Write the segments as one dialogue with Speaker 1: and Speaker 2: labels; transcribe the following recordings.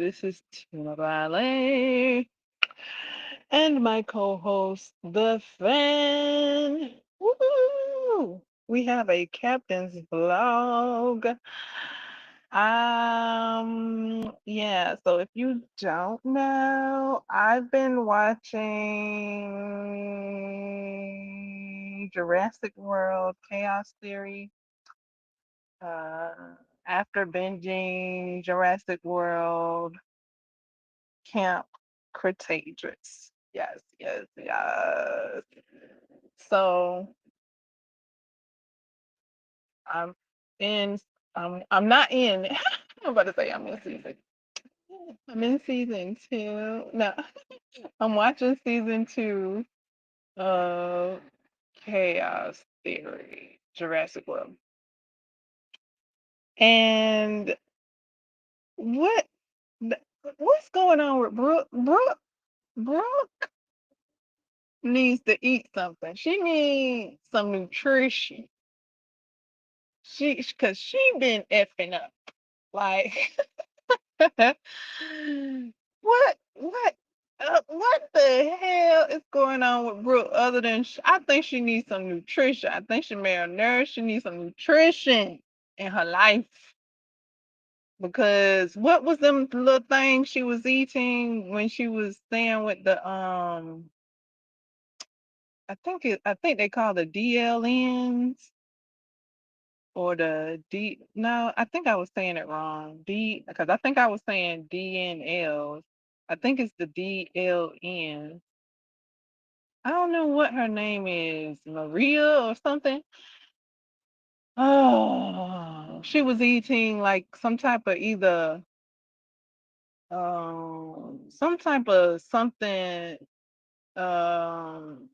Speaker 1: This is Tina Riley and my co-host, the Fan. Woo! We have a captain's vlog. Yeah, so if you don't know, I've been watching Jurassic World Chaos Theory. Uh, after binging Jurassic World Camp Cretaceous. Yes, yes, yes. So I'm in. I'm not in. I'm about to say I'm in season. I'm in season two. No, I'm watching season two of Chaos Theory, Jurassic World. And what what's going on with Brooke? Brooke needs to eat something. She needs some nutrition. Cause she been effing up. Like what the hell is going on with Brooke other than I think she needs some nutrition. I think she malnourished. She needs some nutrition in her life. Because what was them little things she was eating when she was staying with the I think they call the DLNs or the D. No, I think I was saying it wrong. Because I think I was saying DNLs. I think it's the DLN. I don't know what her name is, Maria or something. Oh, she was eating like some type of either some type of something um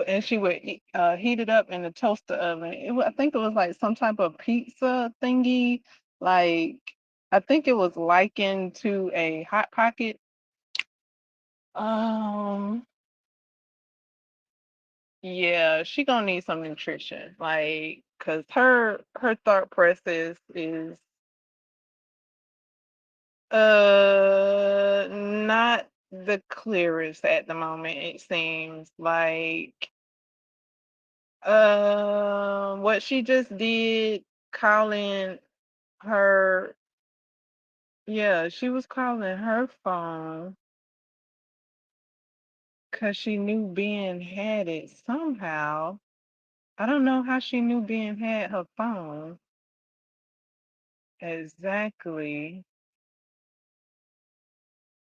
Speaker 1: and she would heat it up in the toaster oven. I think it was like some type of pizza thingy. Like I think it was likened to a hot pocket. Um, yeah, she gonna need some nutrition, like, cause her thought process is not the clearest at the moment. It seems like what she just did, calling her, yeah, she was calling her phone because she knew Ben had it somehow. I don't know how she knew Ben had her phone exactly.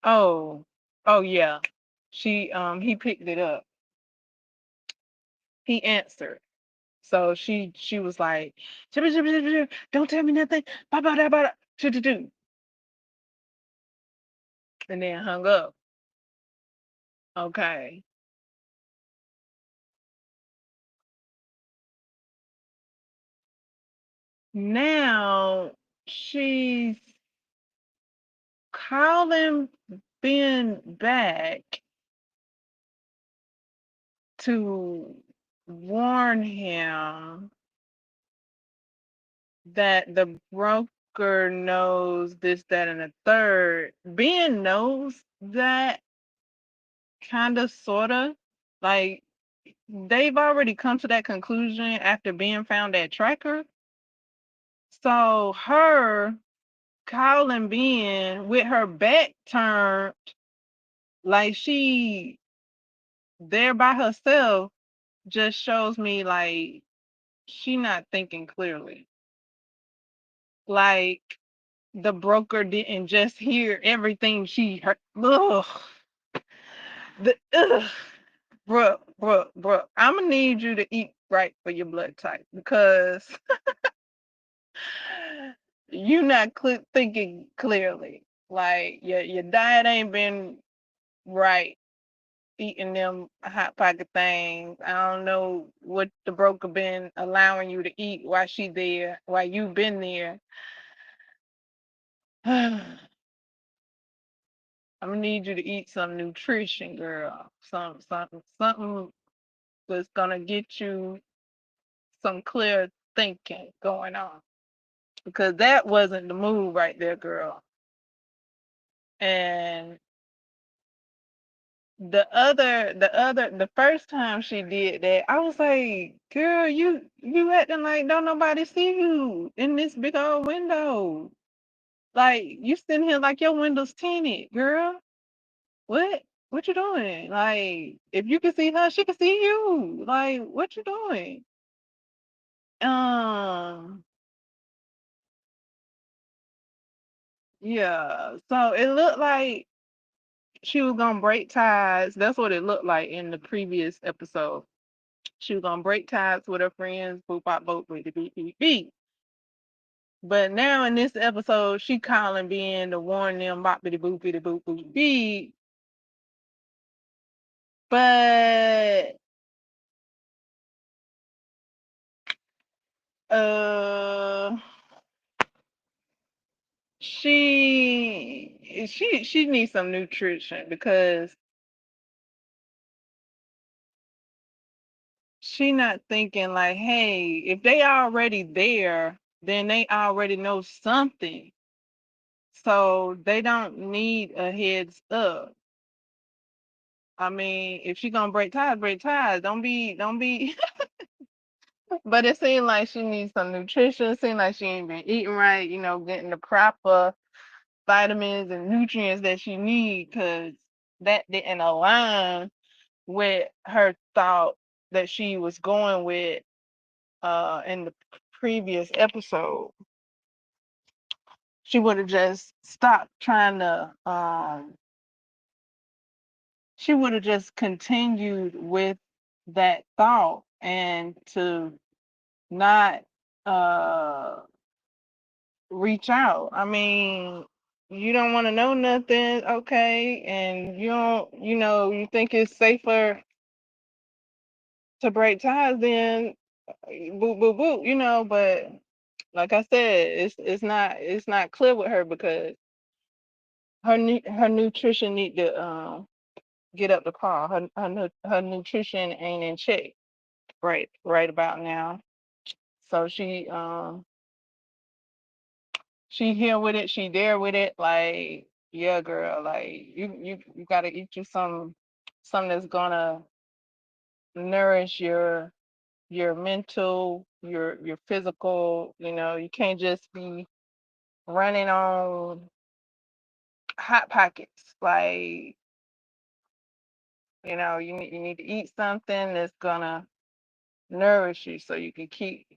Speaker 1: Oh, oh yeah. He picked it up. He answered. So she was like, "Chibba, chibba, chibba, chibba, don't tell me nothing. Blah blah blah blah. Do." And then hung up. Okay. Now she's calling Ben back to warn him that the broker knows this, that, and the third. Ben knows that kind of, sort of. Like, they've already come to that conclusion after Ben found that tracker. So, her calling Ben with her back turned, like she there by herself, just shows me like she not thinking clearly. Like the broker didn't just hear everything she heard. Ugh, ugh. Bruh, I'm gonna need you to eat right for your blood type because you not thinking clearly. Like your diet ain't been right. Eating them hot pocket things. I don't know what the broker been allowing you to eat while she there, while you been there. I'm gonna need you to eat some nutrition, girl. Something that's gonna get you some clear thinking going on. Because that wasn't the move right there, girl. the first time she did that, I was like, girl, you acting like don't nobody see you in this big old window. Like you sitting here like your window's tinted, girl. What? What you doing? Like, if you can see her, she can see you. Like, what you doing? Um, yeah. So it looked like she was gonna break ties. That's what it looked like in the previous episode. She was gonna break ties with her friends, boop bop boop with the beep beep beep. But now in this episode, she calling being to warn them bop bitty boop bitty boop boop beep. But uh she needs some nutrition because she not thinking like, hey, if they already there, then they already know something. So they don't need a heads up. I mean, if she gonna break ties, break ties. Don't be but it seemed like she needs some nutrition. It seemed like she ain't been eating right, getting the proper vitamins and nutrients that she need because that didn't align with her thought that she was going with in the previous episode. She would have just stopped trying to she would have just continued with that thought and to not uh reach out. I mean, you don't want to know nothing, okay, and you don't, you think it's safer to break ties, then boop boop boop, but like I said, it's not clear with her because her nutrition need to get up to par. Her nutrition ain't in check right about now. So she here with it, she there with it, like, yeah, girl, like you gotta eat you something that's gonna nourish your mental, your physical, you can't just be running on hot pockets. Like, you need to eat something that's gonna nourish you so you can keep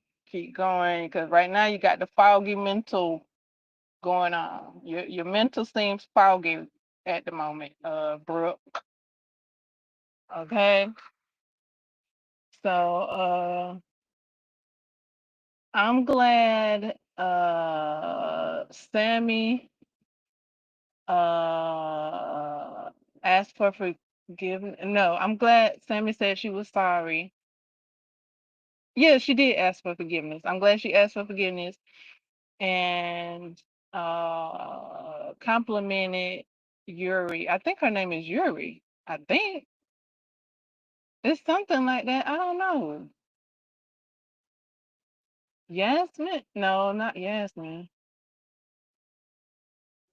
Speaker 1: going. Because right now you got the foggy mental going on. Your mental seems foggy at the moment, Brooke. Okay. So I'm glad Sammy uh asked for forgiveness. No, I'm glad Sammy said she was sorry. Yeah, she did ask for forgiveness. I'm glad she asked for forgiveness and complimented Yuri. I think her name is Yuri. I think it's something like that. I don't know. Yasmin? No, not Yasmin.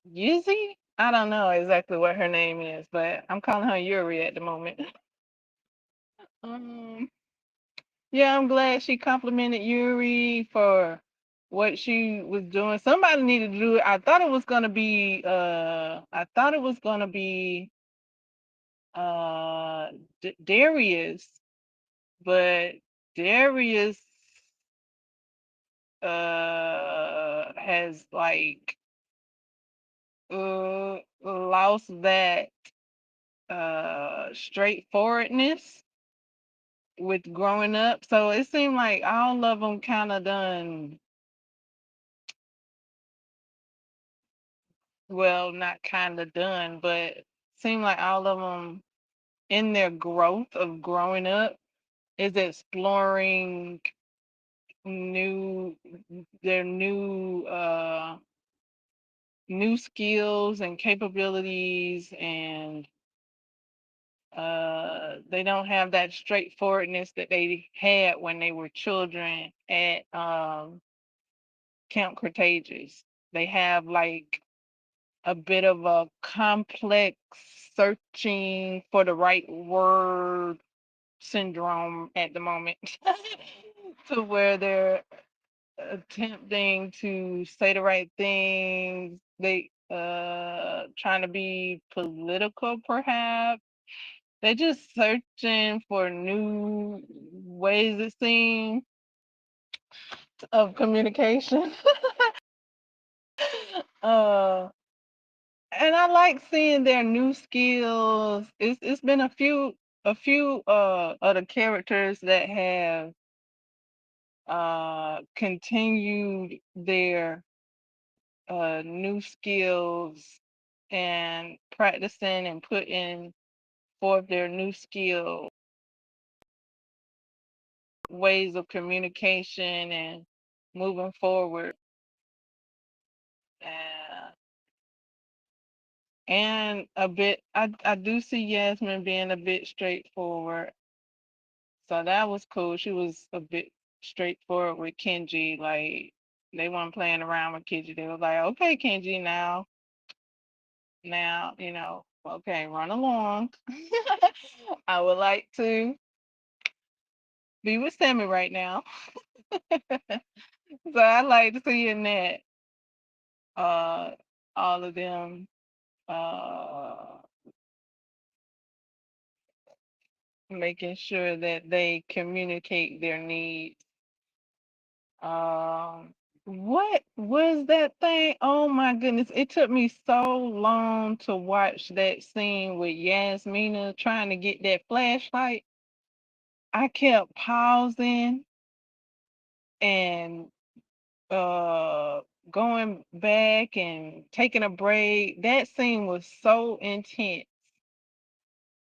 Speaker 1: Yizzy? I don't know exactly what her name is, but I'm calling her Yuri at the moment. um, yeah, I'm glad she complimented Yuri for what she was doing. Somebody needed to do it. I thought it was gonna be Darius, but Darius has like lost that straightforwardness with growing up. So it seemed like all of them kind of done, well, not kind of done, but seemed like all of them in their growth of growing up is exploring new their new skills and capabilities, and they don't have that straightforwardness that they had when they were children at Camp Cretaceous. They have like a bit of a complex searching for the right word syndrome at the moment to where they're attempting to say the right things. They trying to be political perhaps. They're just searching for new ways, it seems, of communication. uh and I like seeing their new skills. It's been a few of the characters that have continued their new skills and practicing and putting forth their new skill ways of communication and moving forward. Uh, and a bit, I do see Yasmin being a bit straightforward. So that was cool. She was a bit straightforward with Kenji. Like, they weren't playing around with Kenji. They was like, okay, Kenji, now, okay, run along. I would like to be with Sammy right now. So I like seeing that uh all of them uh making sure that they communicate their needs. Um what was that thing? Oh my goodness. It took me so long to watch that scene with Yasmina trying to get that flashlight. I kept pausing and uh going back and taking a break. That scene was so intense.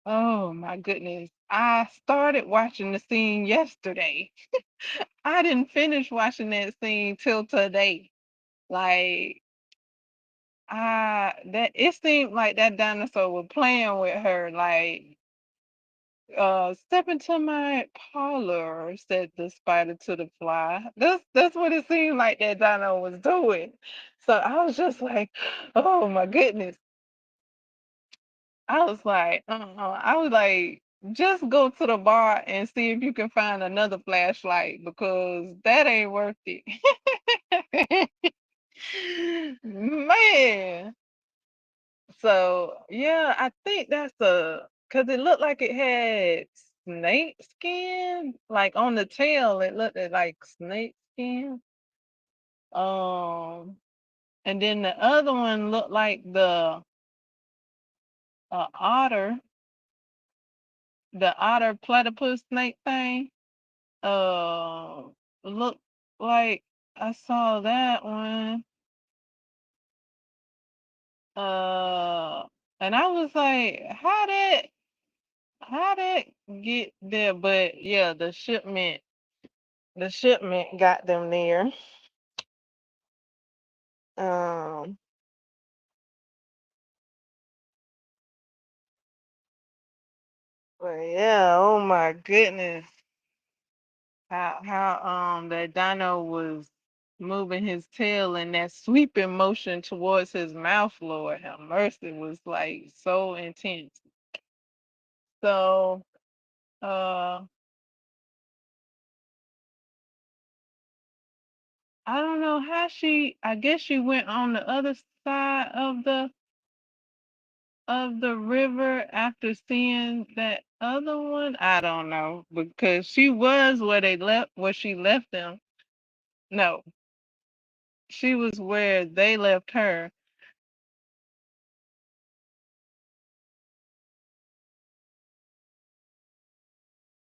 Speaker 1: Oh my goodness. I started watching the scene yesterday. I didn't finish watching that scene till today. Like, that it seemed like that dinosaur was playing with her, like, step into my parlor, said the spider to the fly. That's what it seemed like that dino was doing. So I was just like, oh my goodness. I was like, just go to the bar and see if you can find another flashlight because that ain't worth it. Man. So yeah, I think that's because it looked like it had snake skin, like on the tail, it looked like snake skin. Um, and then the other one looked like otter, the otter platypus snake thing. Uh, looked like I saw that one. Uh, and I was like, how did get there? But yeah, the shipment got them there. Um, but yeah, oh my goodness, how that dino was moving his tail in that sweeping motion towards his mouth. Lord have mercy, was like so intense. So uh, I don't know how she. I guess she went on the other side of the river after seeing that other one? I don't know because she was where she left them. No, she was where they left her.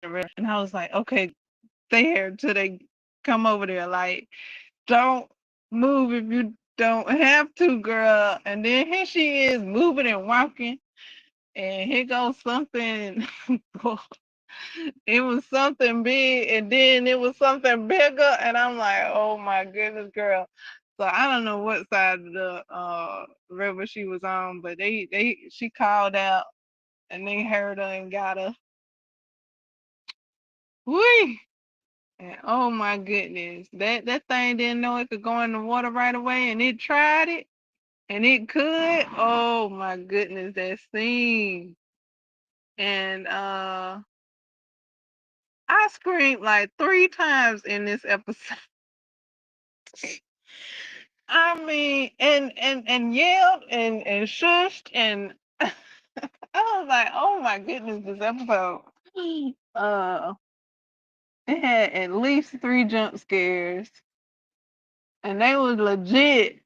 Speaker 1: And I was like, okay, stay here till they come over there. Like, don't move if you don't have to, girl. And then here she is moving and walking, and here goes something. It was something big, and then it was something bigger, and I'm like, oh my goodness, girl. So I don't know what side of the river she was on, but she called out, and they heard her and got her. Whee! And oh my goodness, that thing didn't know it could go in the water right away, and it tried it, And it could. Oh my goodness, that scene. And I screamed like 3 times in this episode. I mean, and yelled and shushed and I was like, oh my goodness, this episode. Uh, it had at least 3 jump scares, and they was legit.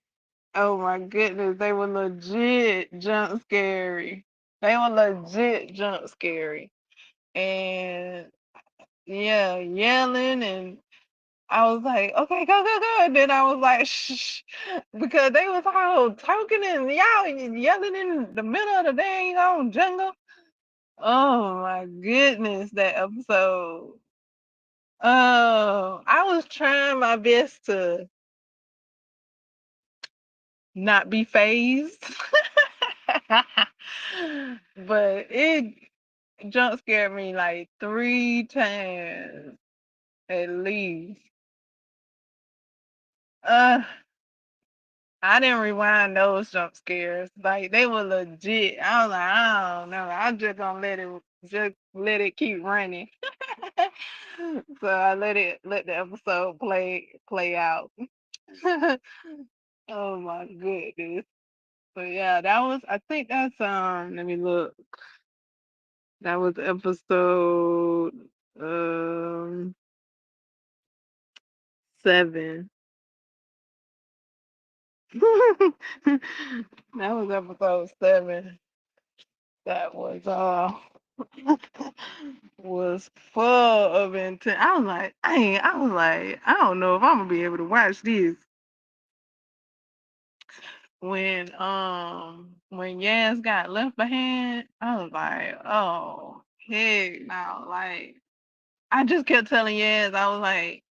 Speaker 1: Oh my goodness, they were legit jump scary. They were legit jump scary, and yeah, yelling and I was like, okay, go, go, go. And then I was like, shh, because they was all talking and y'all yelling in the middle of the dang on jungle. Oh my goodness, that episode. Oh, I was trying my best to not be phased, but it jump scared me like 3 times at least. Uh, I didn't rewind those jump scares. Like they were legit. I was like, I don't know. I'm just gonna let it keep running. So I let the episode play out. Oh my goodness. But yeah, that was I think that's let me look. That was episode um 7. That was episode 7. That was full of intent. I was like, I don't know if I'm gonna be able to watch this. When Yaz got left behind, I was like, oh heck no. Like I just kept telling Yaz, I was like,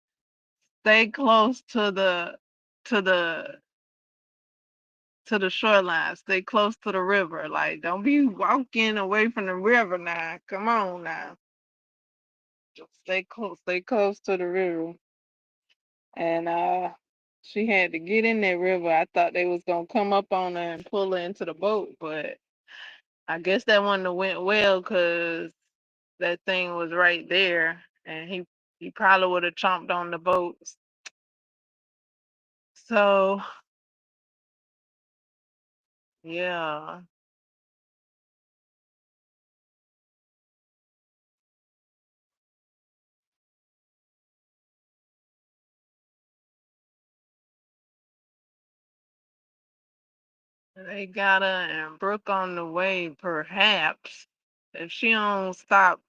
Speaker 1: stay close to the to the shoreline, stay close to the river. Like don't be walking away from the river now. Come on now. Just stay close to the river. And she had to get in that river. I thought they was gonna come up on her and pull her into the boat, but I guess that one went well because that thing was right there, and he probably would have chomped on the boats. So yeah, they got her and Brooke on the way. Perhaps if she don't stop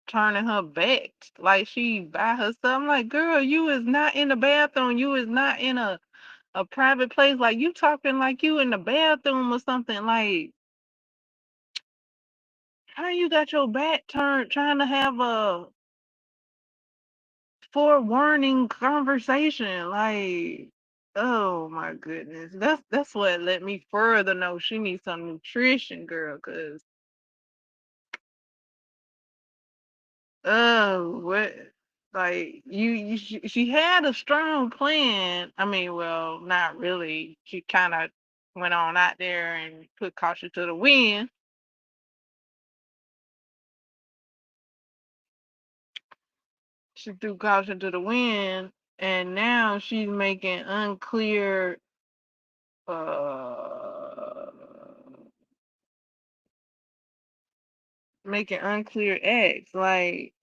Speaker 1: turning her back like she by herself, I'm like, girl, you is not in the bathroom. You is not in a private place, like you talking like you in the bathroom or something. Like how you got your back turned trying to have a forewarning conversation? Like, oh my goodness, that's what let me further know she needs some nutrition, girl. Cause what, like she had a strong plan. I mean, well, not really. She kind of went on out there and put caution to the wind. She threw caution to the wind, and now she's uh, making unclear acts. Like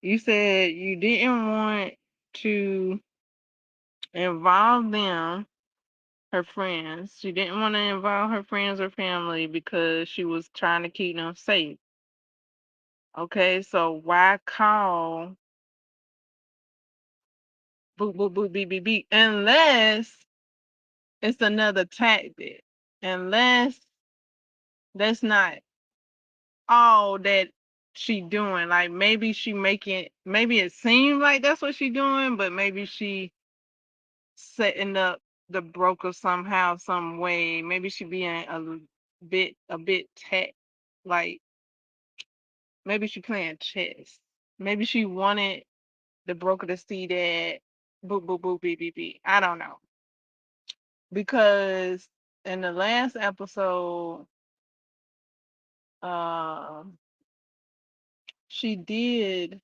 Speaker 1: you said, you didn't want to involve them, her friends. She didn't want to involve her friends or family because she was trying to keep them safe. Okay, so why call boop boop boop beep beep beep unless it's another tactic, unless that's not all that she doing. Like maybe it seems like that's what she doing, but maybe she setting up the broker somehow, some way. Maybe she being a bit tech, like maybe she playing chess. Maybe she wanted the broker to see that boop boop boop beep beep beep. I don't know. because in the last episode, uh, she did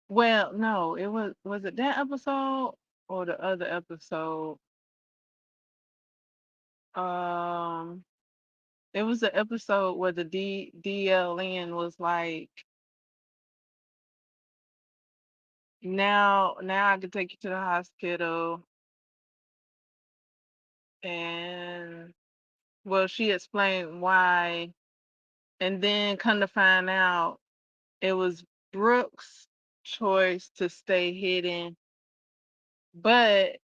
Speaker 1: well. No, it was it that episode or the other episode? Um, it was the episode where the DLN was like, now I can take you to the hospital, and well, she explained why, and then come to find out it was Brooke's choice to stay hidden, but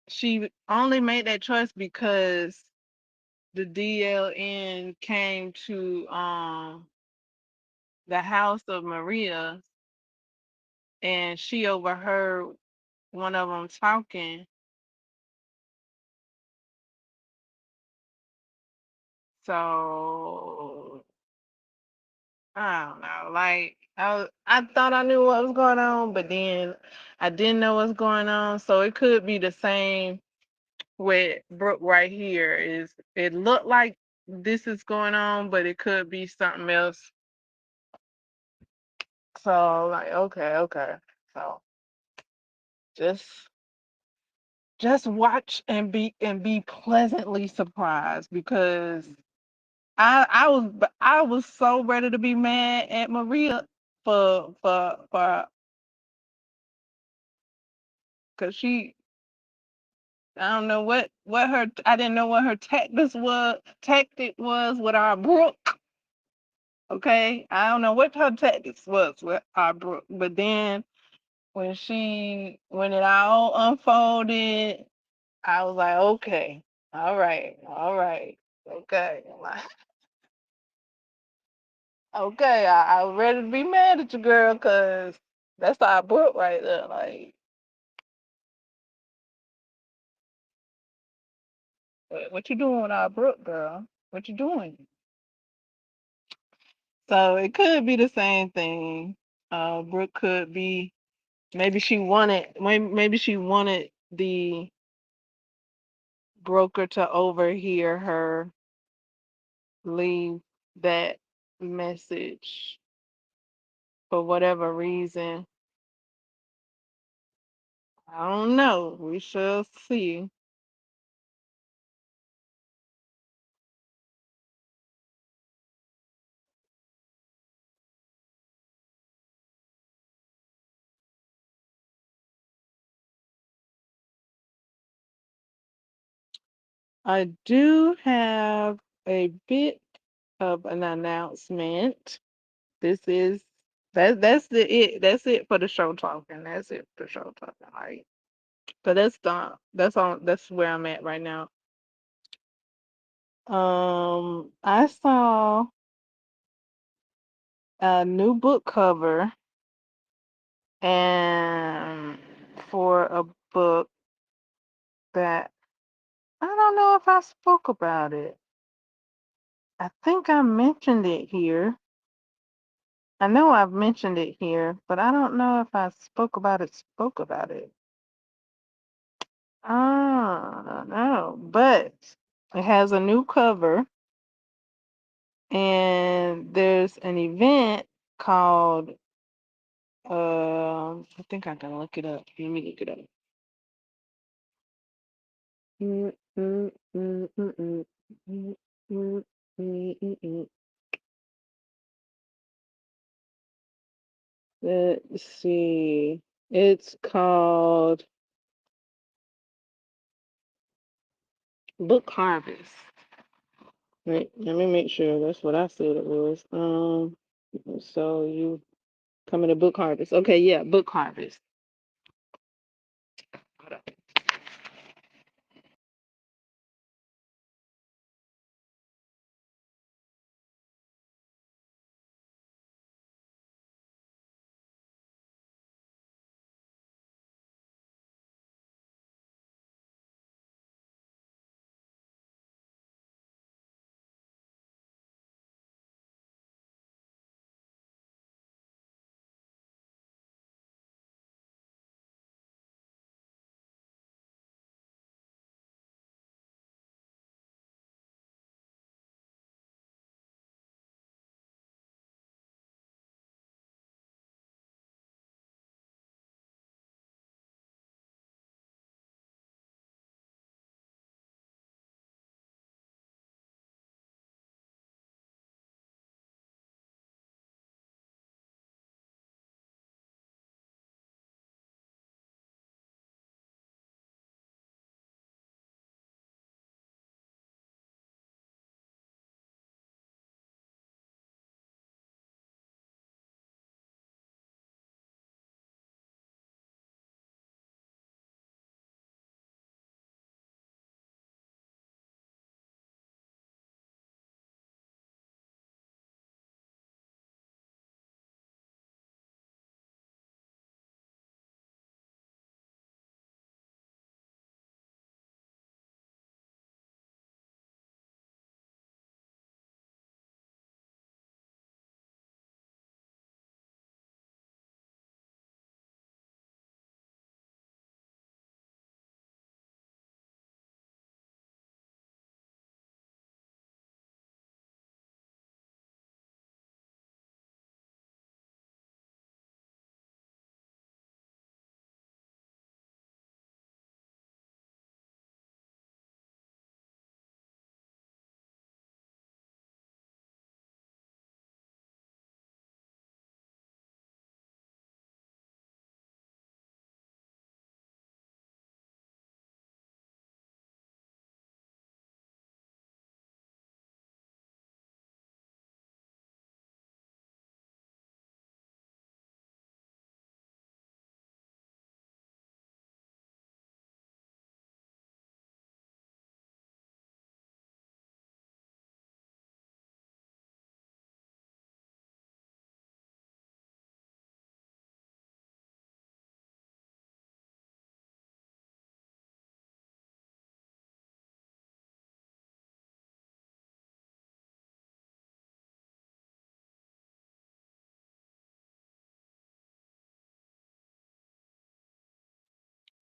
Speaker 1: she only made that choice because the DLN came to the house of Maria, and she overheard one of them talking. So I don't know. Like I thought I knew what was going on, but then I didn't know what's going on. So it could be the same with Brooke right here. Is it looked like this is going on, but it could be something else. So like okay. So just just watch and be pleasantly surprised because I was so ready to be mad at Maria for because she I don't know what her I didn't know what her tactic was with our Brooke. Okay, I don't know what her tactics was with our Brooke, but then when it all unfolded, I was like, okay, all right, okay. I'm like, okay, I was ready to be mad at you, girl, because that's our Brooke right there. Like, what you doing with our Brooke, girl? What you doing? So it could be the same thing. Brooke could be maybe she wanted the broker to overhear her leave that message for whatever reason. I don't know. We shall see. I do have a bit of an announcement. This is that's it for the show talking. That's it for show talking. All right. So that's done. That's where I'm at right now. I saw a new book cover and for a book that I don't know if I spoke about it. I think I mentioned it here. I know I've mentioned it here, but I don't know if I spoke about it. I don't know. But it has a new cover and there's an event called I think I can look it up. Let me look it up. Mm, mm, mm, mm, mm, mm, mm, mm. Let's see. It's called Book Harvest. Wait, let me make sure that's what I said it was. So you coming to Book Harvest? Okay, yeah, Book Harvest. Hold up.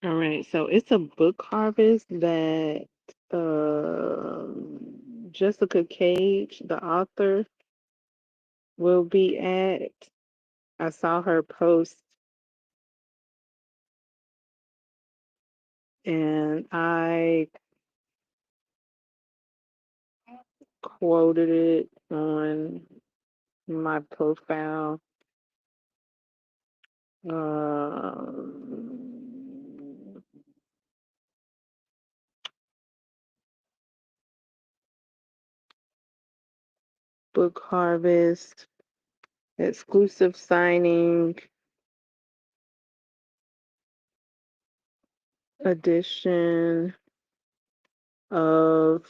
Speaker 1: All right, so it's a book harvest that Jessica Cage, the author, will be at. I saw her post and I quoted it on my profile. Book harvest, exclusive signing edition of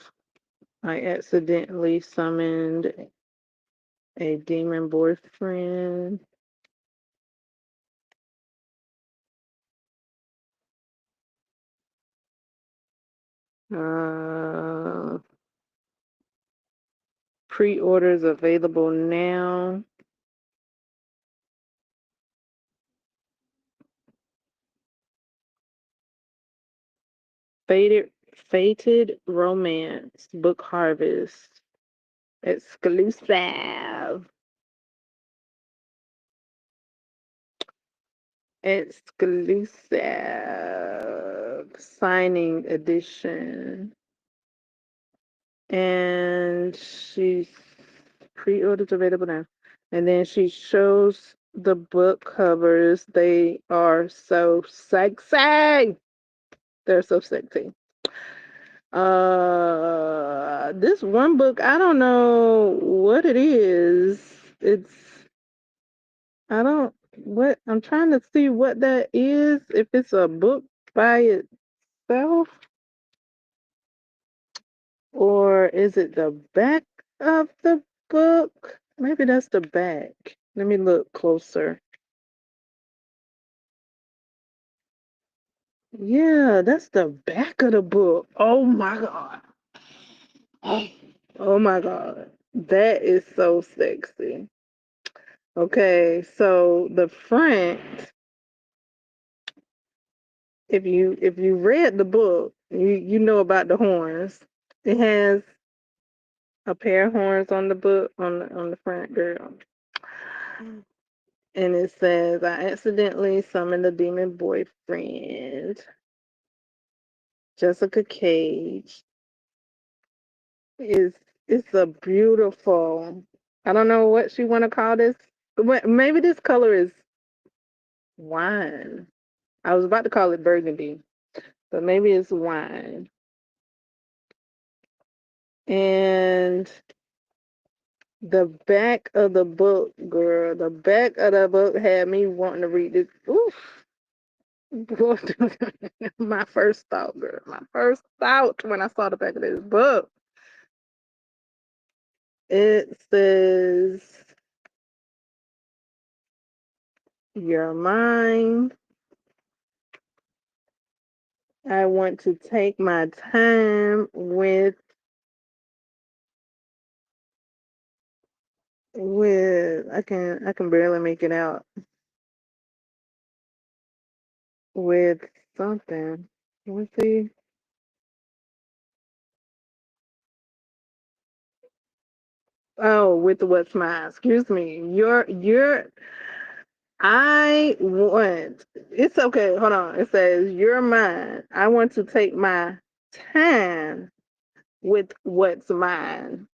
Speaker 1: I accidentally summoned a demon boyfriend. Uh, Pre-orders available now. Fated Romance Book Harvest exclusive. Exclusive signing edition. And she's pre-orders available now. And then she shows the book covers. They are so sexy. They're so sexy. This one book, I don't know what it is. It's I don't what I'm trying to see what that is. If it's a book by itself, or is it the back of the book? Maybe that's the back. Let me look closer. Yeah, that's the back of the book. Oh my God. Oh my God. That is so sexy. Okay, so the front, if you read the book, you know about the horns. It has a pair of horns on the book on the front, girl. And it says, I accidentally summoned a demon boyfriend. Jessica Cage is it's a beautiful, I don't know what she want to call this. Maybe this color is wine. I was about to call it burgundy, but maybe it's wine. And the back of the book, girl, the back of the book had me wanting to read this. Oof. My first thought, girl. My first thought when I saw the back of this book. It says, You're mine. I want to take my time with I can barely make it out with something. Let's see. Oh, with what's mine. Excuse me. I want. It's okay. Hold on. It says you're mine. I want to take my time with what's mine.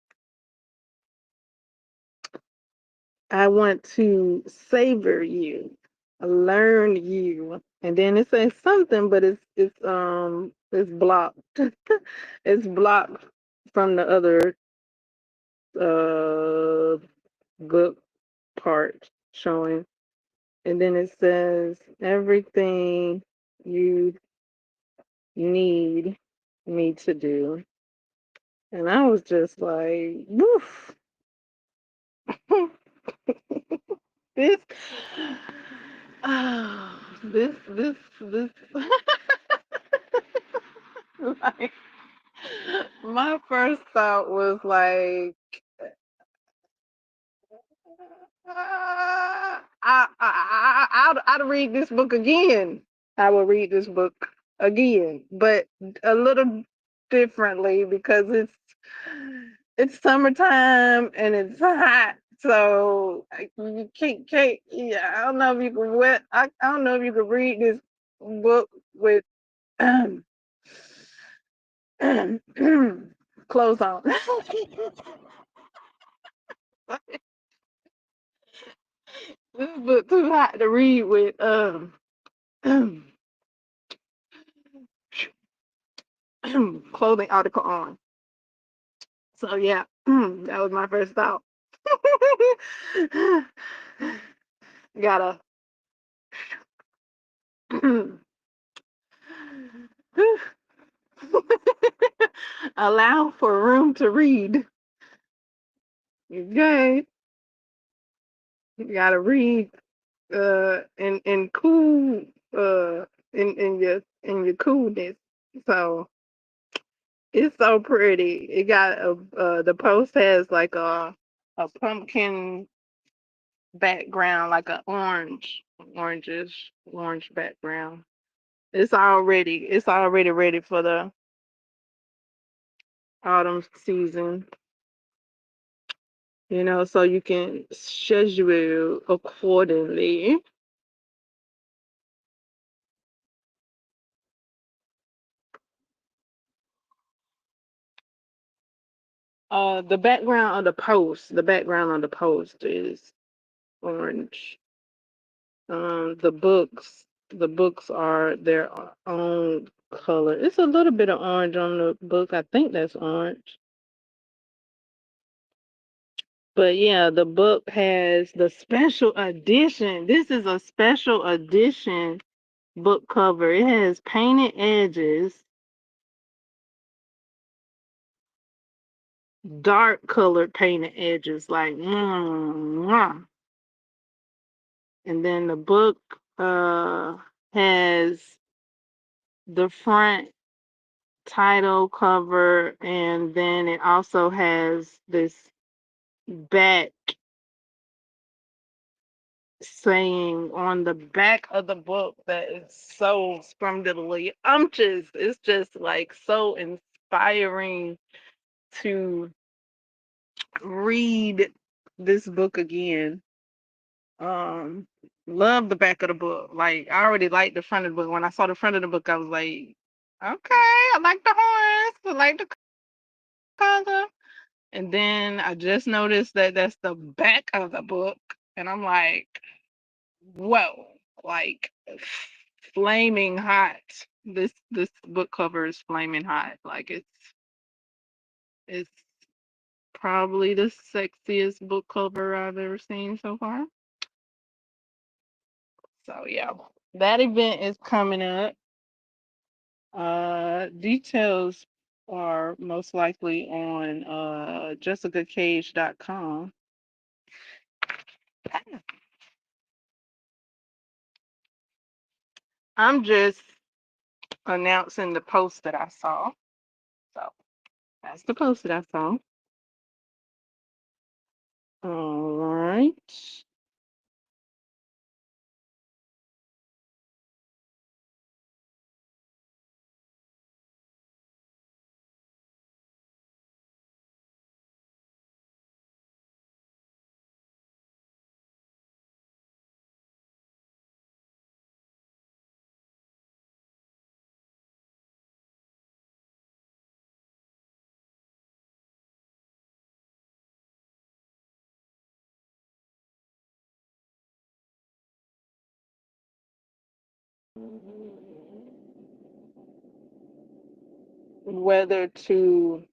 Speaker 1: I want to savor you, learn you, and then it says something, but it's blocked. It's blocked from the other uh book part showing, and then it says everything you need me to do, and I was just like, woof. This, oh, this. Like, my first thought was like, I'd read this book again. I will read this book again, but a little differently because it's summertime and it's hot. So you can't yeah, I don't know if you can I don't know if you can read this book with clothes on. This book too hot to read with clothing article on. So yeah, that was my first thought. Gotta allow for room to read. Okay, you gotta read in cool in your coolness. So it's so pretty. It got the post has like a pumpkin background, like a orange background. It's already ready for the autumn season, so you can schedule accordingly. The background on the post is orange. The books are their own color. It's a little bit of orange on the book. I think that's orange. But yeah, the book has the special edition. This is a special edition book cover. It has painted edges, dark colored painted edges, like mwah. And then the book has the front title cover, and then it also has this back saying on the back of the book that is so scrumdiddly it's just like so inspiring to read this book again. um love the back of the book. Like, I already liked the front of the book. When I saw the front of the book, I was like, okay, I like the horse, I like the color. And then I just noticed that that's the back of the book, and I'm like, whoa, like flaming hot. This book cover is flaming hot. Like, it's probably the sexiest book cover I've ever seen so far. So yeah, that event is coming up. Details are most likely on jessicacage.com. I'm just announcing the post that I saw. So that's the post that I saw. All right. Whether to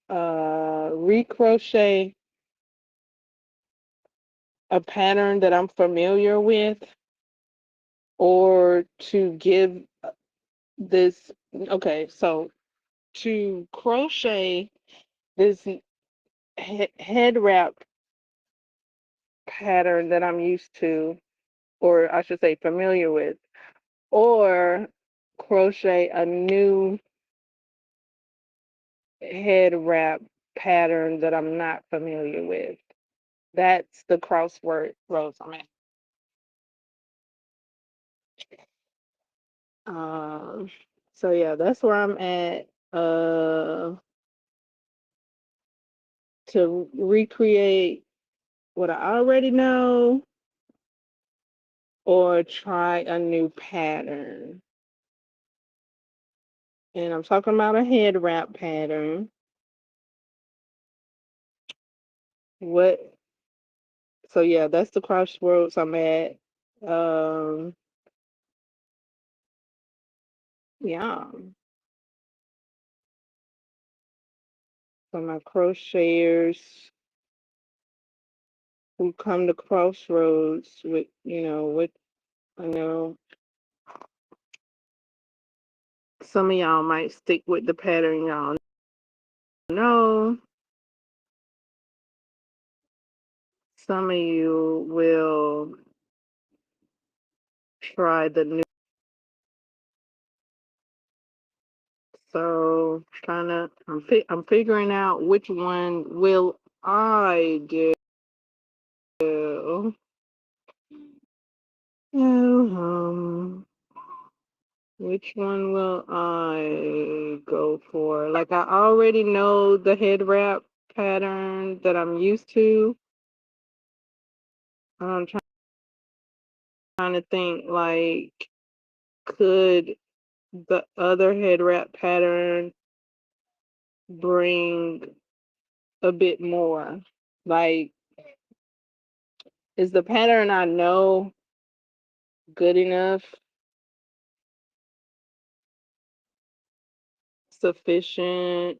Speaker 1: recrochet a pattern that I'm familiar with, or to give this, okay, so to crochet this head wrap pattern that I'm used to, or I should say familiar with, or crochet a new head wrap pattern that I'm not familiar with. That's the crossword rows I'm at. Um, so yeah, that's where I'm at. To recreate what I already know or try a new pattern. And I'm talking about a head wrap pattern. What So yeah, that's the crossroads I'm at. Um, yeah. For my crocheters who come to crossroads with, with I know some of y'all might stick with the pattern y'all know. Some of you will try the new. So I'm figuring out which one will I do. Um, which one will I go for? Like I already know the head wrap pattern that I'm used to. I'm trying to think like could the other head wrap pattern bring a bit more? Like is the pattern I know good enough, sufficient,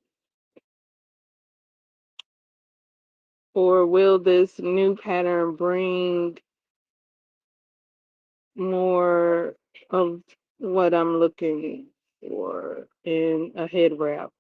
Speaker 1: or will this new pattern bring more of what I'm looking for in a head wrap?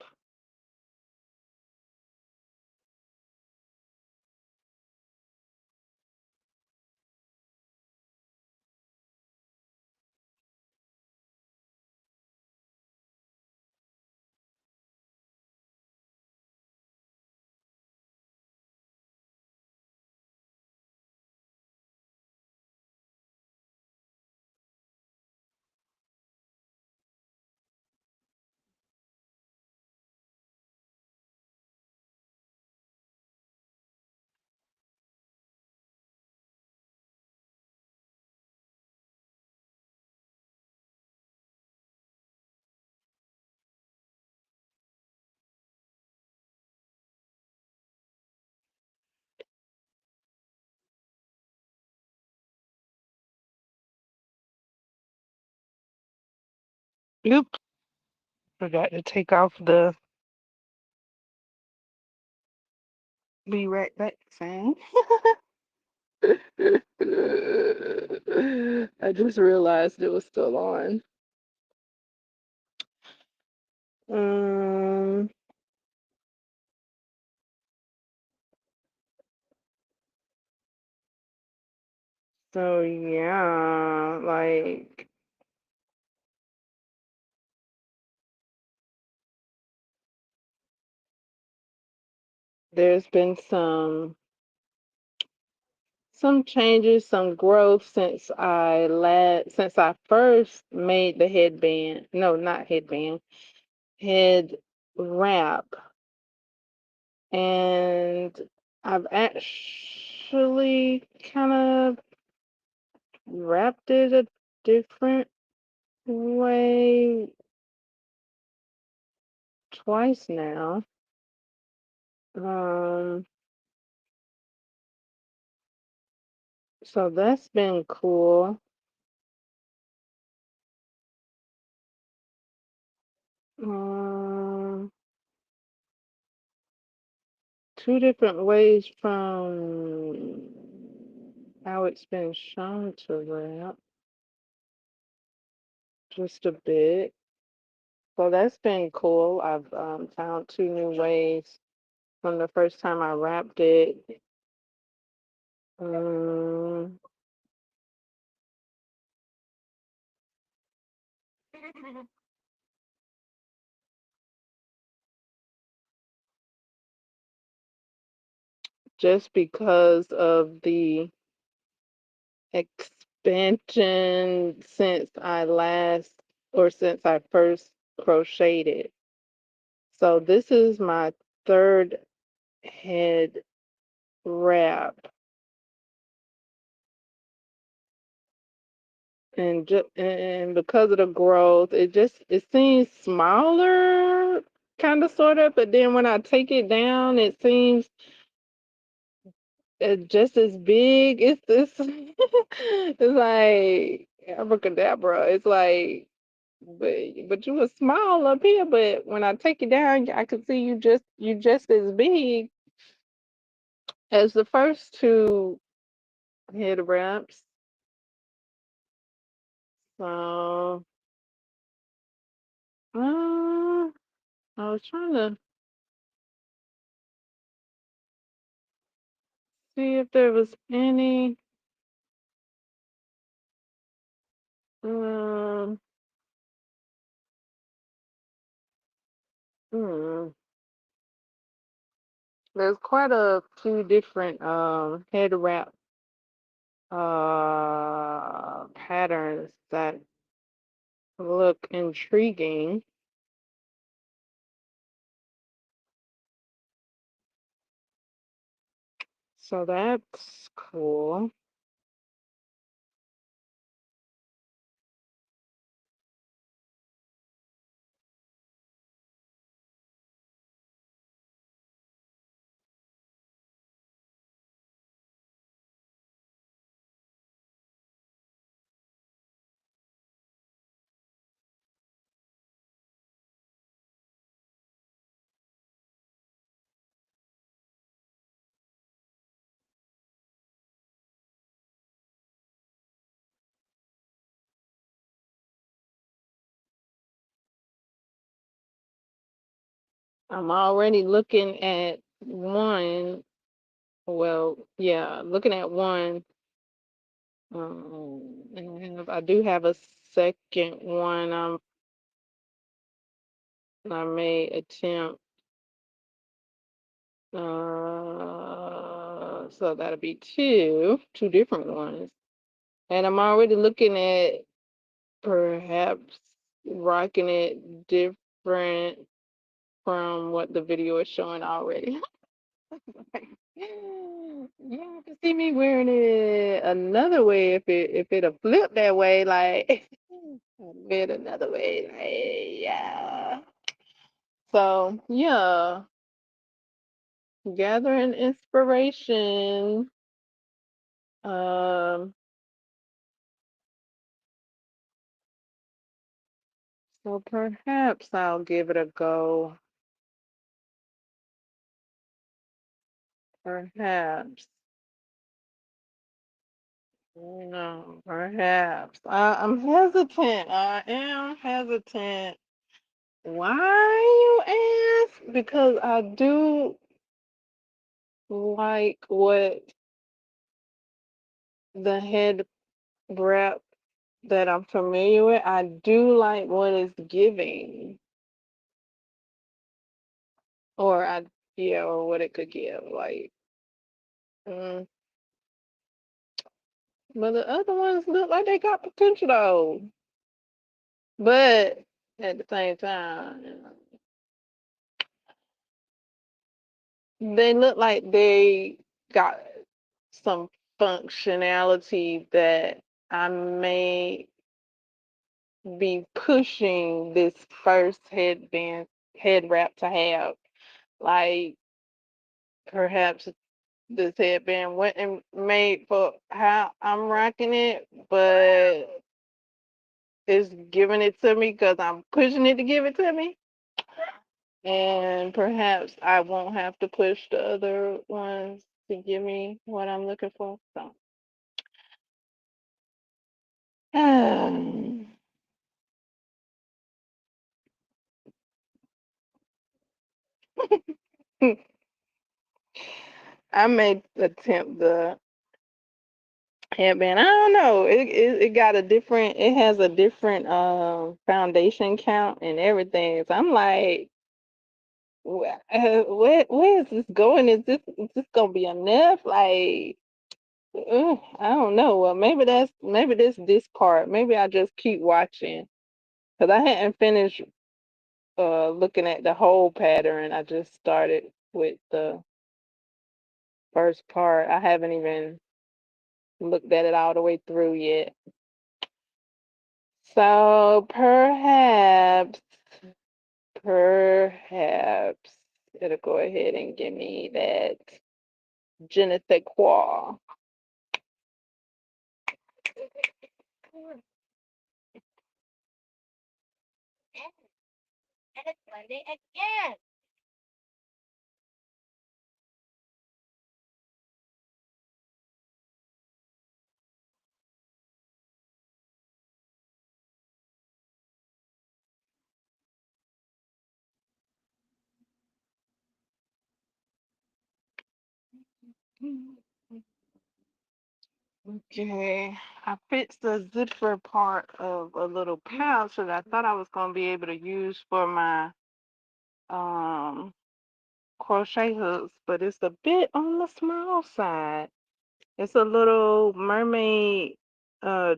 Speaker 1: Oop, forgot to take off the be right back fan. I just realized it was still on. Um, so yeah, like there's been some changes, some growth since I first made the headband. No, not headband. Head wrap. And I've actually kind of wrapped it a different way twice now. Um, so that's been cool. Um, two different ways from how it's been shown to wrap, just a bit. So that's been cool. I've found two new ways from the first time I wrapped it. Um, just because of the expansion since I last or since I first crocheted. So this is my third head wrap, and because of the growth, it seems smaller, kind of sort of. But then when I take it down, it seems just as big. It's it's like abracadabra. It's like, but you were small up here, but when I take it down, I can see you just as big as the first two head wraps. So, I was trying to see if there was any. Um, hmm, there's quite a few different head wrap patterns that look intriguing. So that's cool. I'm already looking at one. Well, yeah, looking at one. And I do have a second one. I may attempt. So that'll be two different ones. And I'm already looking at perhaps rocking it different from what the video is showing already. You can see me wearing it another way if it'll flip that way, like wear it another way, like yeah. So yeah, gathering inspiration. Um, so perhaps I'll give it a go. Perhaps. No, perhaps. I'm hesitant. I am hesitant. Why, you ask? Because I do like what the head wrap that I'm familiar with. I do like what it's giving, or yeah, or what it could give. Like, mm. But the other ones look like they got potential though. But at the same time, they look like they got some functionality that I may be pushing this first head wrap to have. Like perhaps this headband wasn't made for how I'm rocking it, but it's giving it to me because I'm pushing it to give it to me. And perhaps I won't have to push the other ones to give me what I'm looking for. So I may attempt the headband. I don't know. It got a different. It has a different foundation count and everything. So I'm like, where is this going? Is this gonna be enough? Like, I don't know. Well, maybe that's maybe this discard. Maybe I just keep watching Because I hadn't finished looking at the whole pattern. I just started with the first part. I haven't even looked at it all the way through yet. So perhaps it'll go ahead and give me that je ne sais quoi. And it's Monday again. Okay, I fixed the zipper part of a little pouch that I thought I was going to be able to use for my um crochet hooks, but it's a bit on the small side. It's a little mermaid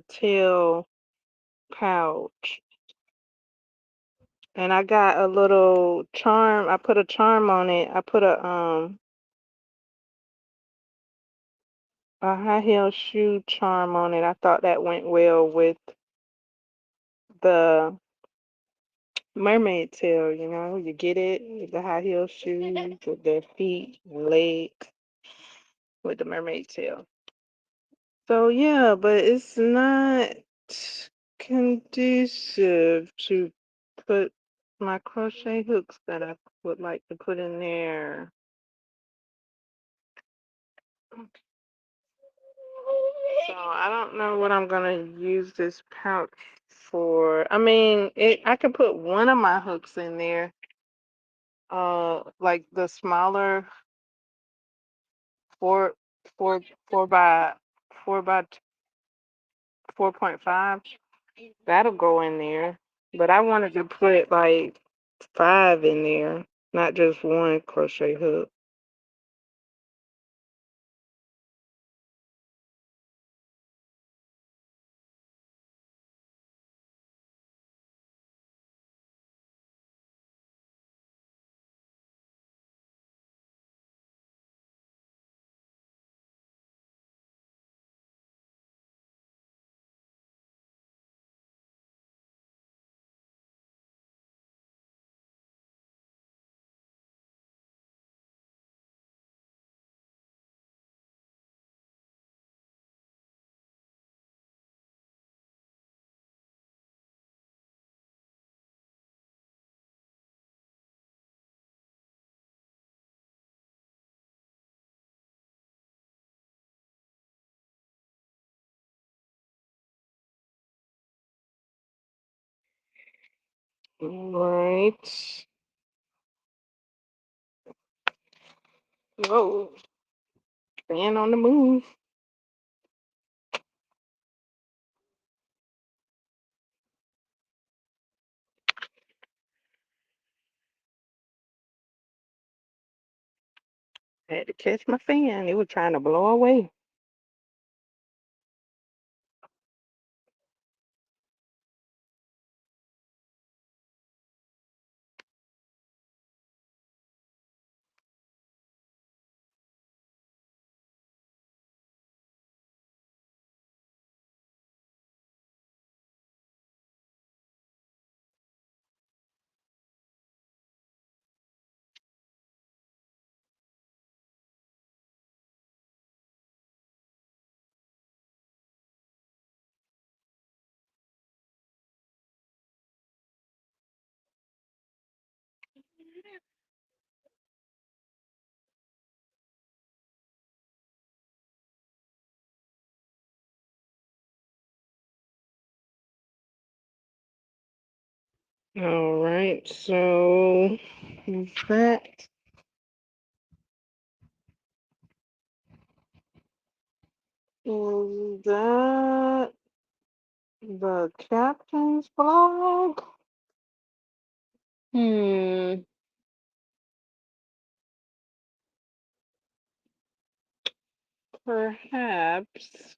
Speaker 1: tail pouch. And I got a little charm. I put a charm on it. I put a high heel shoe charm on it. I thought that went well with the mermaid tail, you know. You get it with the high heel shoes, with the feet and legs, with the mermaid tail. So yeah, but it's not conducive to put my crochet hooks that I would like to put in there. So I don't know what I'm gonna use this pouch for. I mean, I could put one of my hooks in there, like the smaller four four four by 4.5. That'll go in there. But I wanted to put like 5 in there, not just one crochet hook. Right. Whoa. Staying on the move. I had to catch my fan. It was trying to blow away. All right, so that is that the captain's blog? Hmm, perhaps.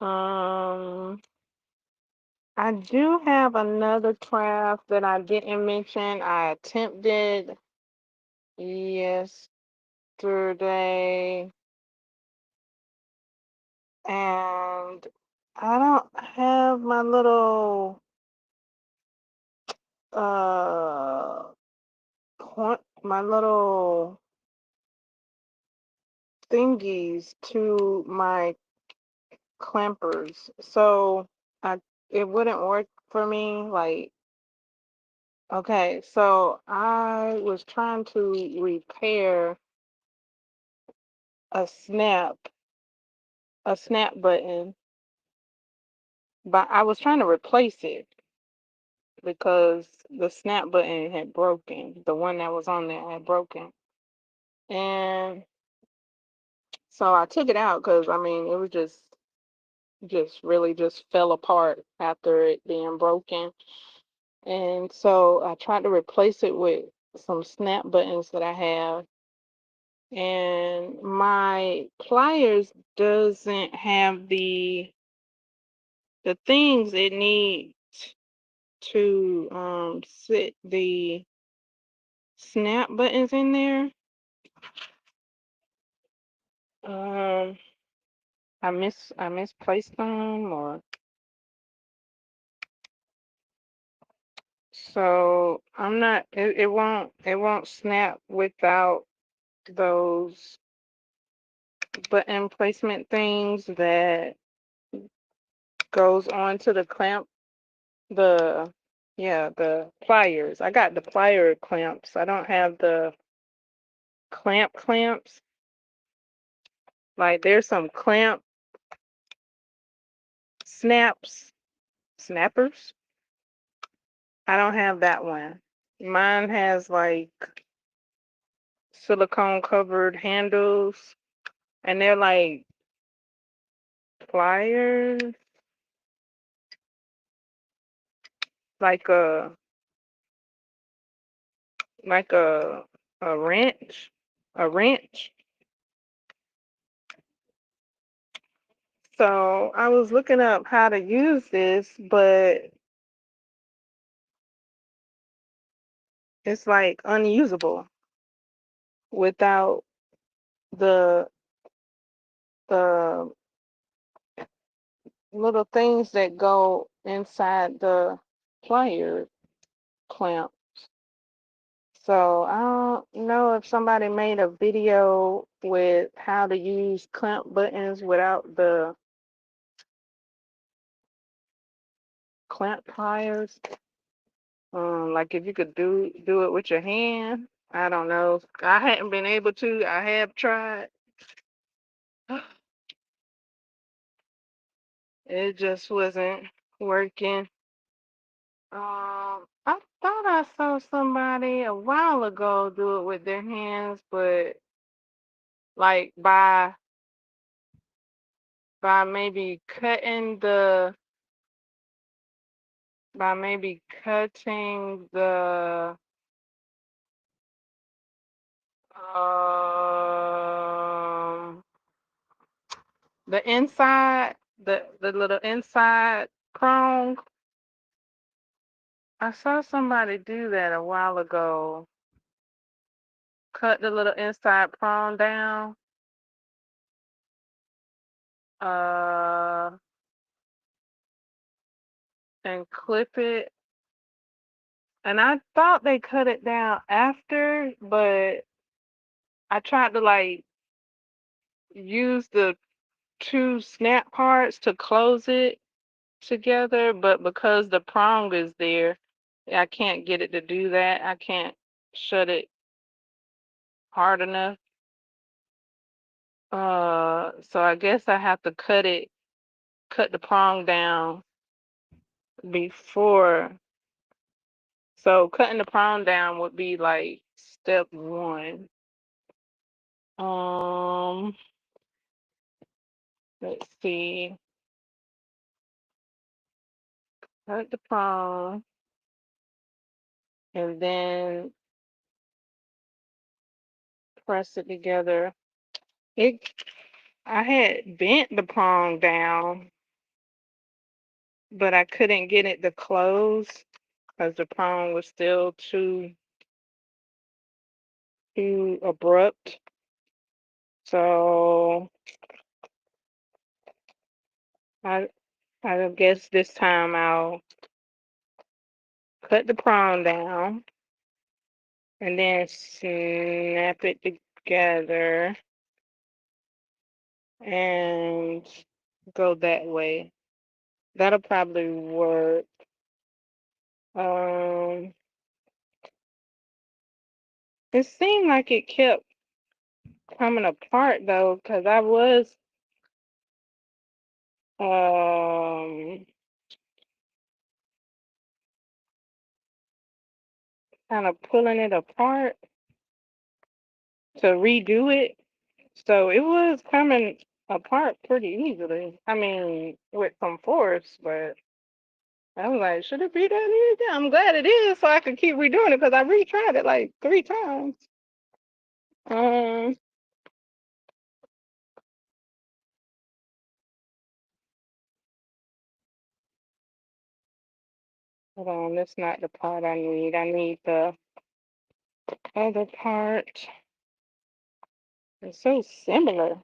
Speaker 1: Um, I do have another craft that I didn't mention. I attempted yesterday, and I don't have my little my little thingies to my clampers, so I it wouldn't work for me. Like, okay, so I was trying to repair a snap a snap button, but I was trying to replace it because the snap button had broken. The one that was on there had broken. And so I took it out because I mean it was just really just fell apart after it being broken. And so I tried to replace it with some snap buttons that I have. And my pliers doesn't have the things it needs to sit the snap buttons in there. Um, I misplaced them, or so I'm not. It won't snap without those button placement things that goes on to the clamp. The Yeah, the pliers. I got the plier clamps. I don't have the clamps. Like there's some clamp snappers. I don't have that one. Mine has like silicone covered handles, and they're like pliers, like like a a wrench, a wrench. So I was looking up how to use this, but it's like unusable without the the little things that go inside the plier clamp. So I don't know if somebody made a video with how to use clamp buttons without the clamp pliers. Like if you could do it with your hand. I don't know. I hadn't been able to. I have tried. It just wasn't working. I thought I saw somebody a while ago do it with their hands, but like by maybe cutting the by maybe cutting um the inside, the little inside prong. I saw somebody do that a while ago. Cut the little inside prong down, uh, and clip it. And I thought they cut it down after, but I tried to like use the two snap parts to close it together, but because the prong is there, I can't get it to do that. I can't shut it hard enough. So I guess I have to cut the prong down before. So cutting the prong down would be like step one. Um, let's see. Cut the prong and then press it together. It I had bent the prong down, but I couldn't get it to close because the prong was still too abrupt. So I I guess this time I'll cut the prong down and then snap it together and go that way. That'll probably work. Um, it seemed like it kept coming apart though, because I was um kind of pulling it apart to redo it. So it was coming apart pretty easily. I mean, with some force, but I was like, should it be that easy? I'm glad it is, so I can keep redoing it because I retried it like 3 times. Um, hold on, that's not the part I need. I need the other part. It's so similar.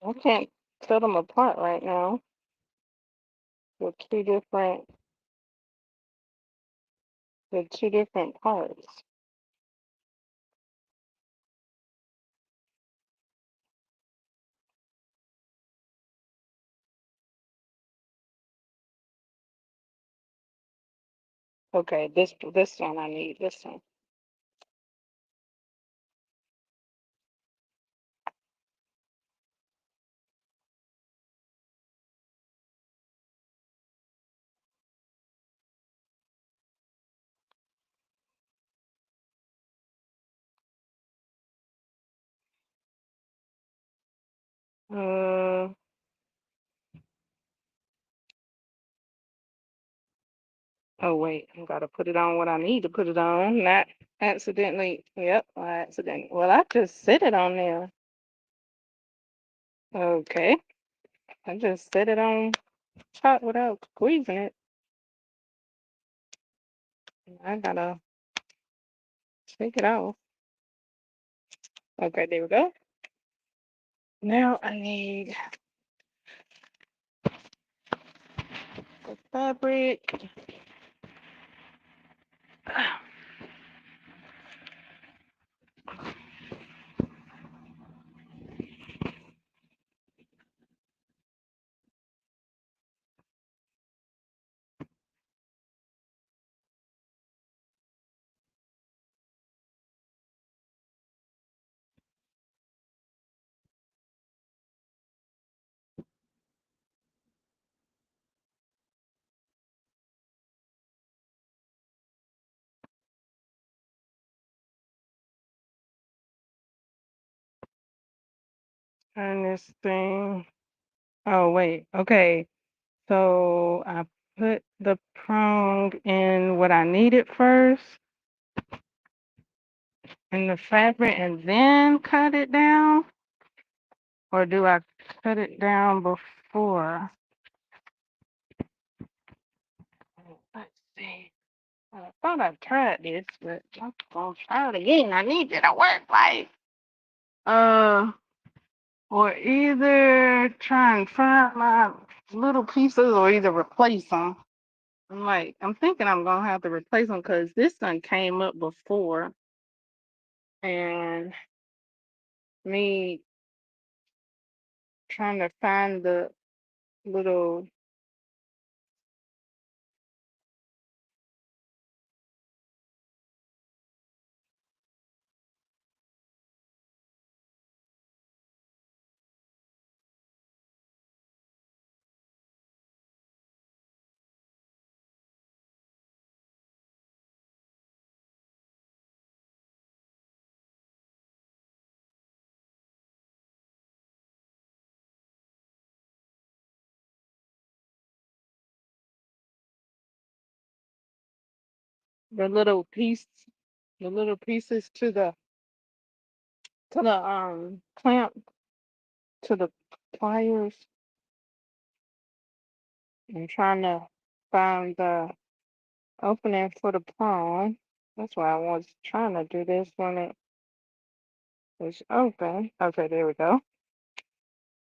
Speaker 1: I can't tell them apart right now. The two different parts. Okay, this one I need. This one. Uh, oh wait, I gotta put it on what I need to put it on, not accidentally. Yep, I accidentally. Well, I just set it on there. Okay, I just set it on top without squeezing it. I gotta take it off. Okay, there we go. Now I need the fabric. Turn this thing. Oh wait, okay. So I put the prong in what I needed first in the fabric and then cut it down, or do I cut it down before? Let's see. I thought I tried this, but I'm gonna try it again. I need it to work right. Uh, or either try and find my little pieces or either replace them. I'm thinking I'm gonna have to replace them because this one came up before, and me trying to find the little. the little piece, the little pieces to the clamp to the pliers. I'm trying to find the opening for the palm. That's why I was trying to do this when it was open. Okay, there we go.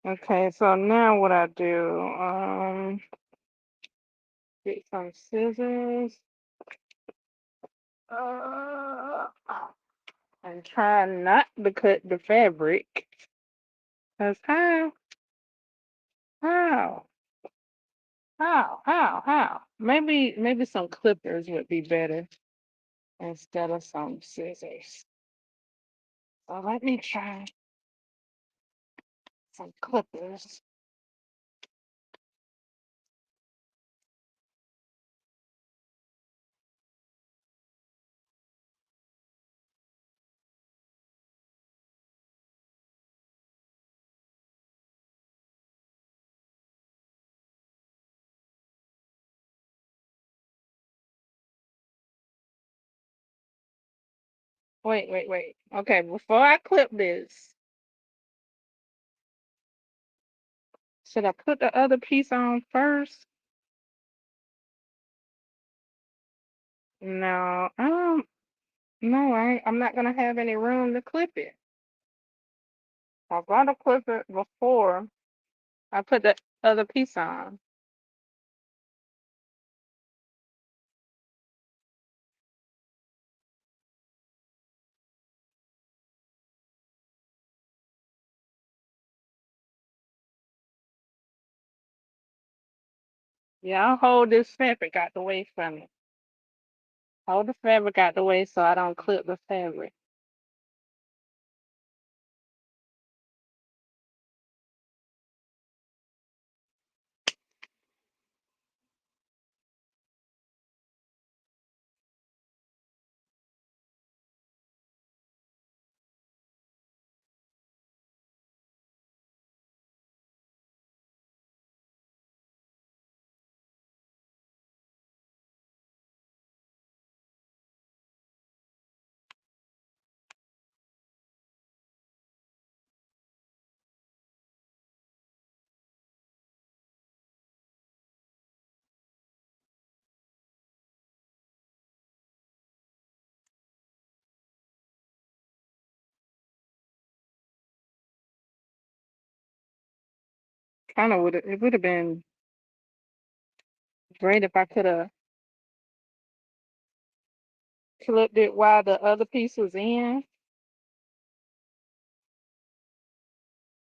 Speaker 1: Okay, so now what I do, get some scissors, uh, and try not to cut the fabric. Cause how, how? Maybe some clippers would be better instead of some scissors. So let me try some clippers. Wait. Okay, before I clip this, should I put the other piece on first? No, no, I'm not gonna have any room to clip it. I'm gonna clip it before I put the other piece on. Yeah, I'll hold this fabric out the way from it. Hold the fabric out the way so I don't clip the fabric. Kind of it would have been great if I could have clipped it while the other piece was in,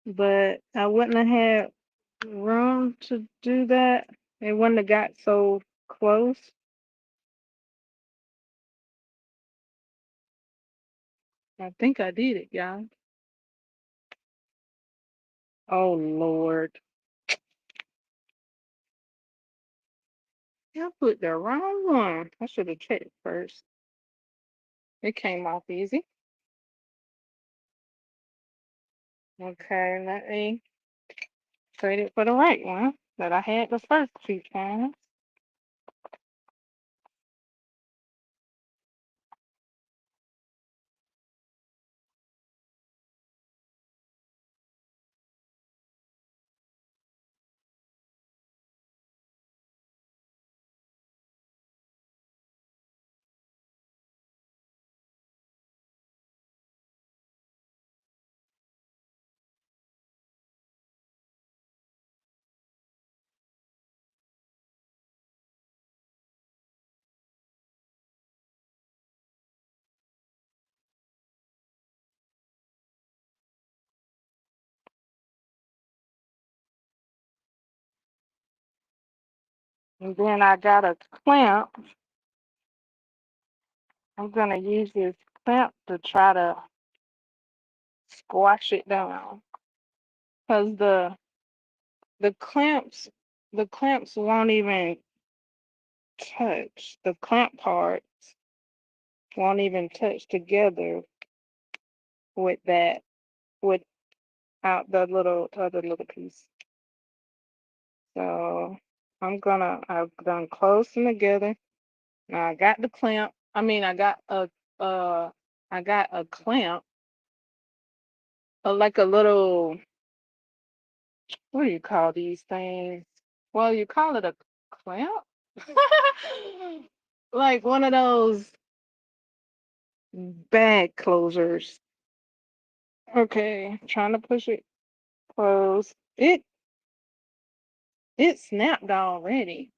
Speaker 1: but I wouldn't have had room to do that. It wouldn't have got so close. I think I did it, y'all. Oh Lord. I put the wrong one. I should have checked first. It came off easy. Okay, let me trade it for the right one that I had the first two times. And then I got a clamp. I'm gonna use this clamp to try to squash it down. Because the clamps the clamps won't even touch. The clamp parts won't even touch together with that without the little other little piece. So I've done close them together. Now I got the clamp. I mean, uh, I got a clamp, like a little, what do you call these things? Well, you call it a clamp, like one of those bag closers. Okay, trying to push it close. It snapped already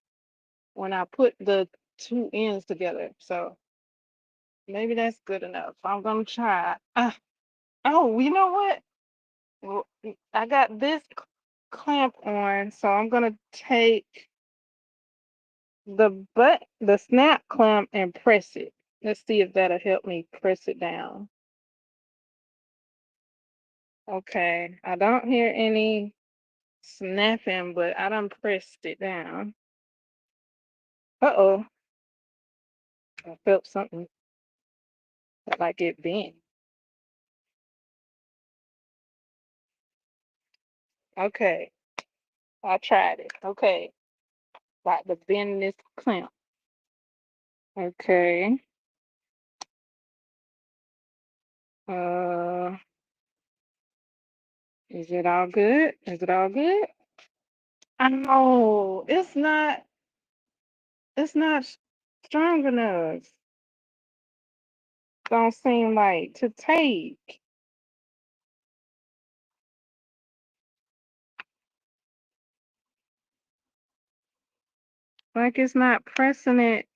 Speaker 1: when I put the two ends together. So maybe that's good enough. I'm gonna try. Oh, you know what? Well, I got this clamp on, so I'm gonna take the snap clamp and press it. Let's see if that'll help me press it down. Okay, I don't hear any snapping, but I done pressed it down. Uh-oh, I felt something like it bent. Okay, I tried it. Okay, like the bend this clamp. Okay. Uh, is it all good? Is it all good? I know it's not strong enough. Don't seem like to take. Like it's not pressing it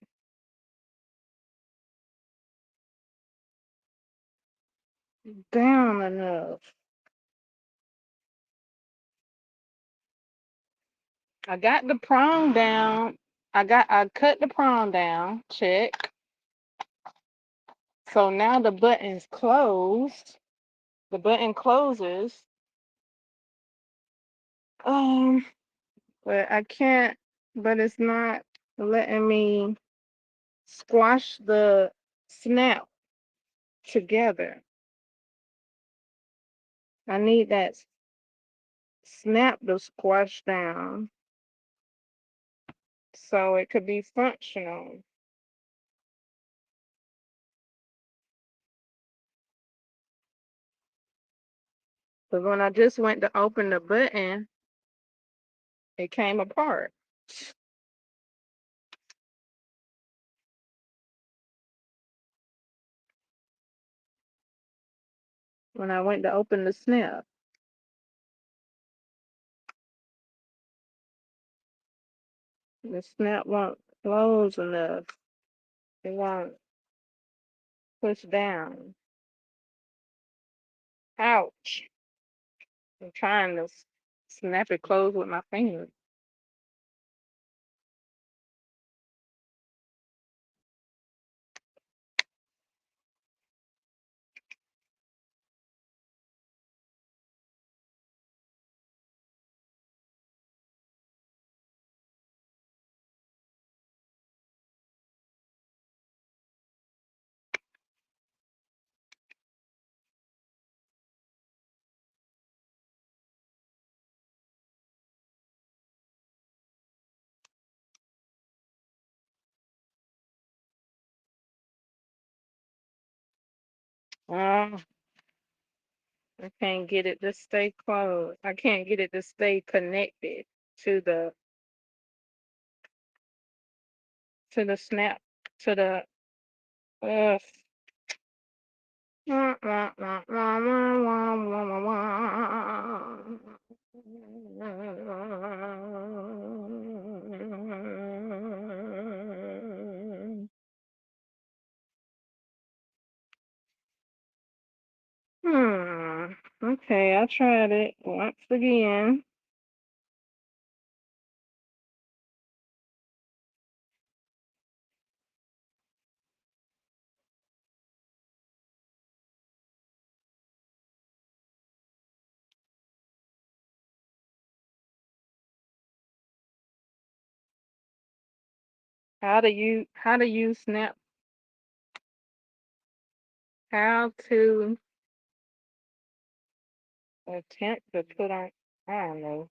Speaker 1: down enough. I got the prong down. I cut the prong down. Check. So now the button's closed. The button closes. Um, but I can't. But it's not letting me squash the snap together. I need that snap to squash down so it could be functional. But when I just went to open the button, it came apart. When I went to open the snap won't close enough. It won't push down. Ouch. I'm trying to snap it closed with my fingers. Oh, I can't get it to stay closed. I can't get it to stay connected to the snap to the uh Hmm. Okay, I tried it once again. How to use snap, how to attempt to put on, I don't know.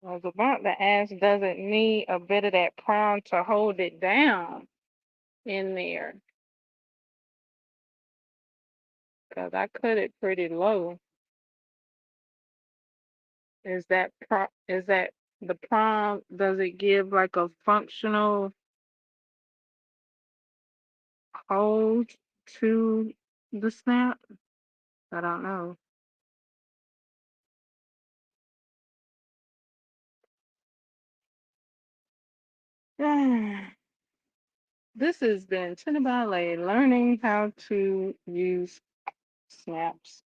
Speaker 1: I was about to ask, does it need a bit of that prime to hold it down in there? Because I cut it pretty low. Is that the prime? Does it give like a functional hold to the snap? I don't know. This has been Tina Ballet learning how to use snaps.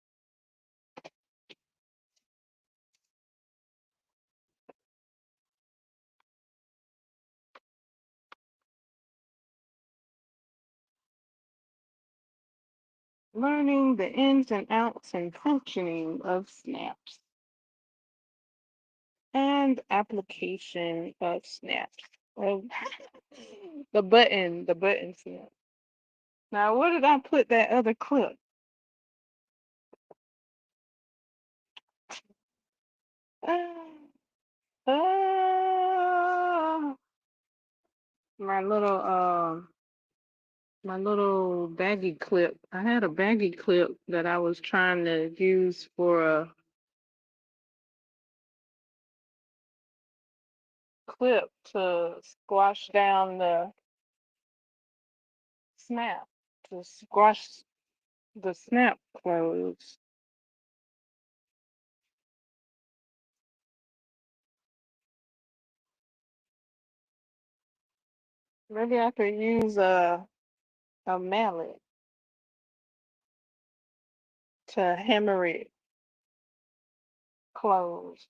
Speaker 1: Learning the ins and outs and functioning of snaps and application of snaps. Of the button snap. Now, where did I put that other clip? Uh, my little my little baggy clip. I had a baggy clip that I was trying to use for a clip to squash down the snap, to squash the snap closed. Maybe I could use a mallet to hammer it closed.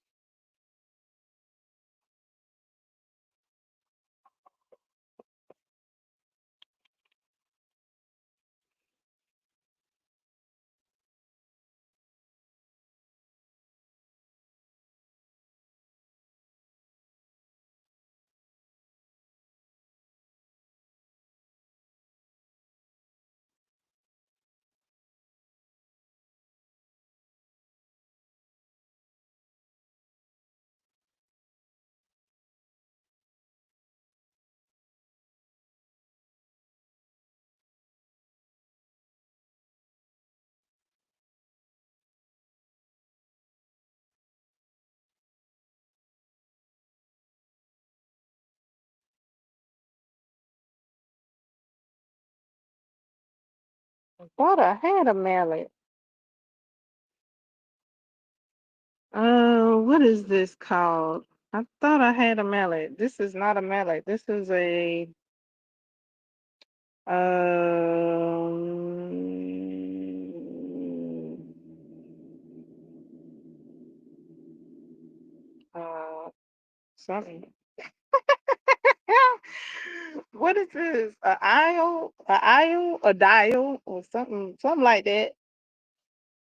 Speaker 1: I thought I had a mallet. What is this called? I thought I had a mallet. This is not a mallet. This is a uh something. What is this? A dial, or something like that.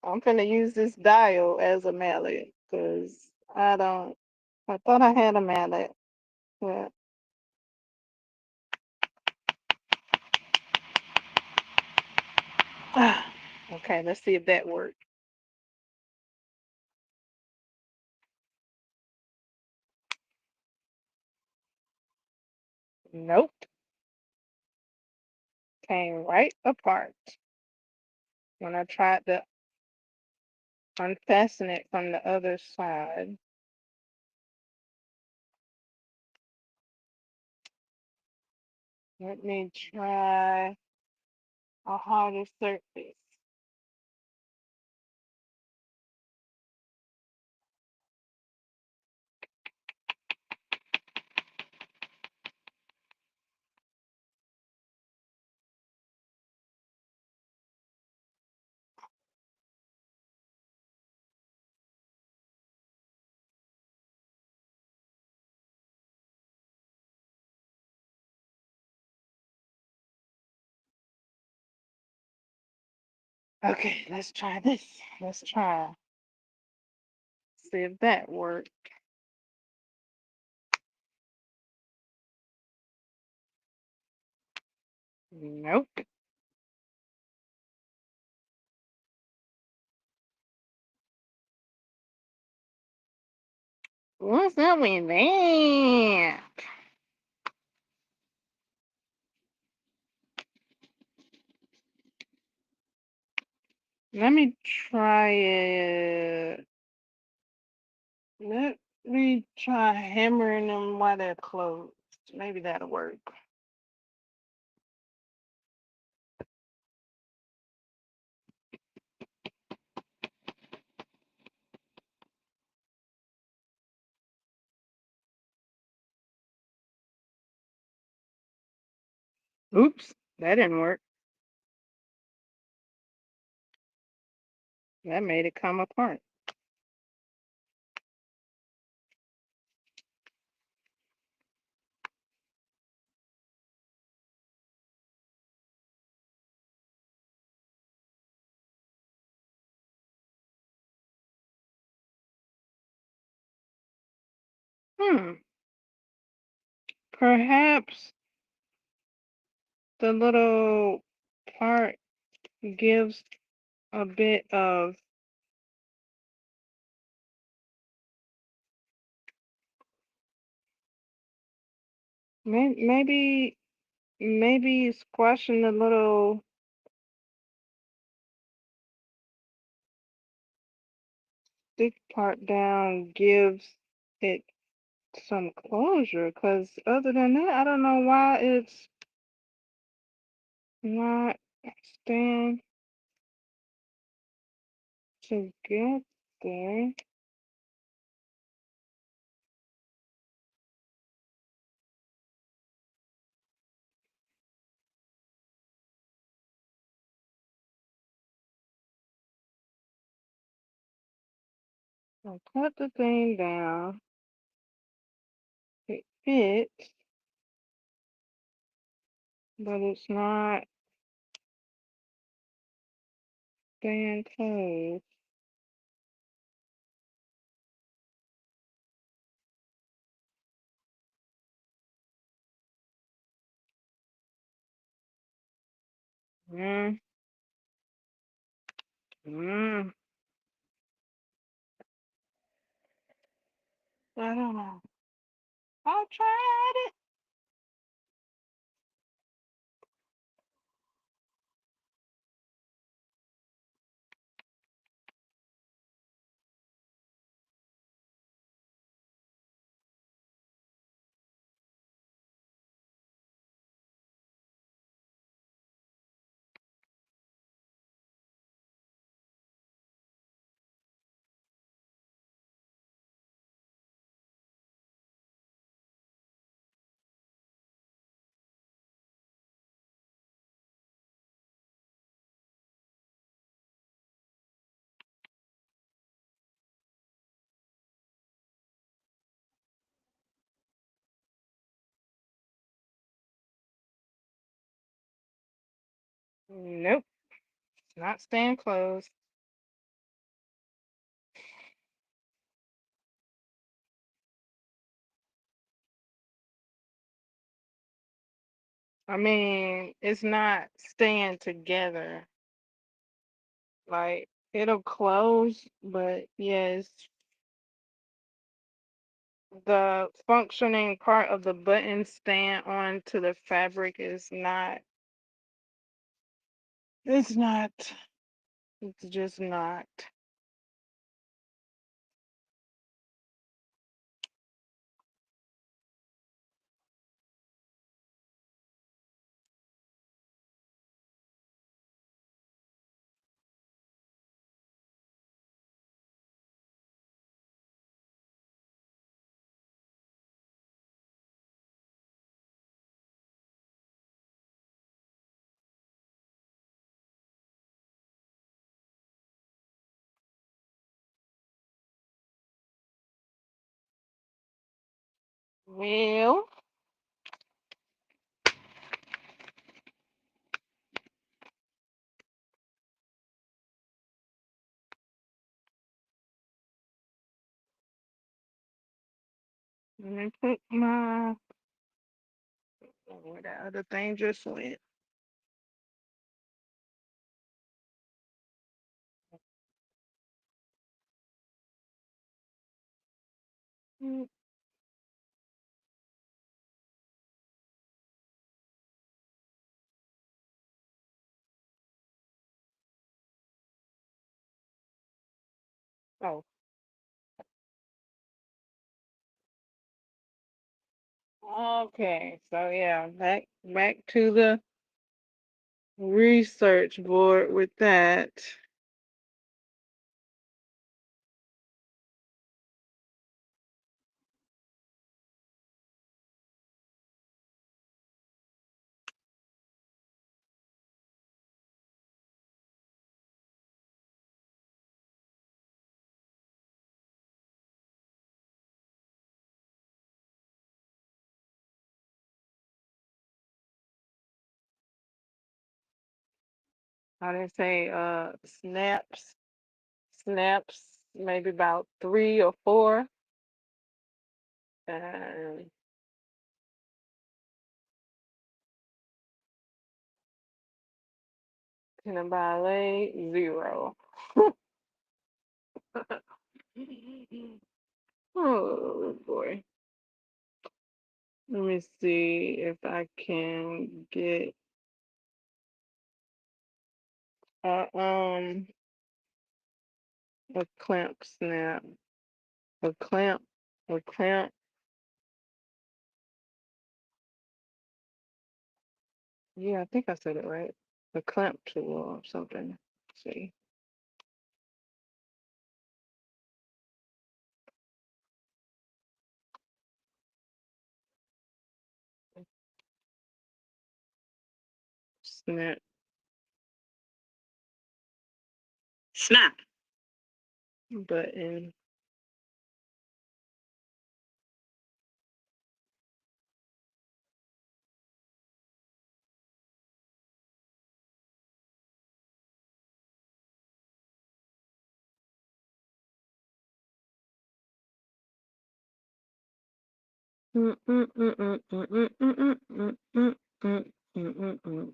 Speaker 1: I'm gonna use this dial as a mallet because I don't. I thought I had a mallet. Yeah. Okay, let's see if that works. Nope, came right apart when I tried to unfasten it from the other side. Let me try a harder surface. Okay, let's try this. Let's try. See if that works. Nope. What's up with that? Let me try it. Let me try hammering them while they're closed. Maybe that'll work. Oops, that didn't work. That made it come apart. Perhaps the little part gives a bit of maybe squashing the little thick part down gives it some closure. Because other than that, I don't know why it's not staying together. I'll cut the thing down. It fits, but it's not staying closed. Mm, mm, I don't know. I tried it. Nope, it's not staying closed. I mean, it's not staying together. Like, it'll close, but yes, the functioning part of the button staying onto the fabric is not, it's not, it's just not. Well, let me put my, where that other thing just went. Mm. Oh, okay. So yeah, back to the research board with that. How they say snaps, maybe about 3 or 4. And in a ballet, 0. Oh boy. Let me see if I can get a a clamp snap. A clamp. A clamp. Yeah, I think I said it right. A clamp tool or something. Let's see. Snap. Snap. Button. Mm, mm, mm, mm, mm, mm, mm, mm, mm, mm, mm, mm, mm,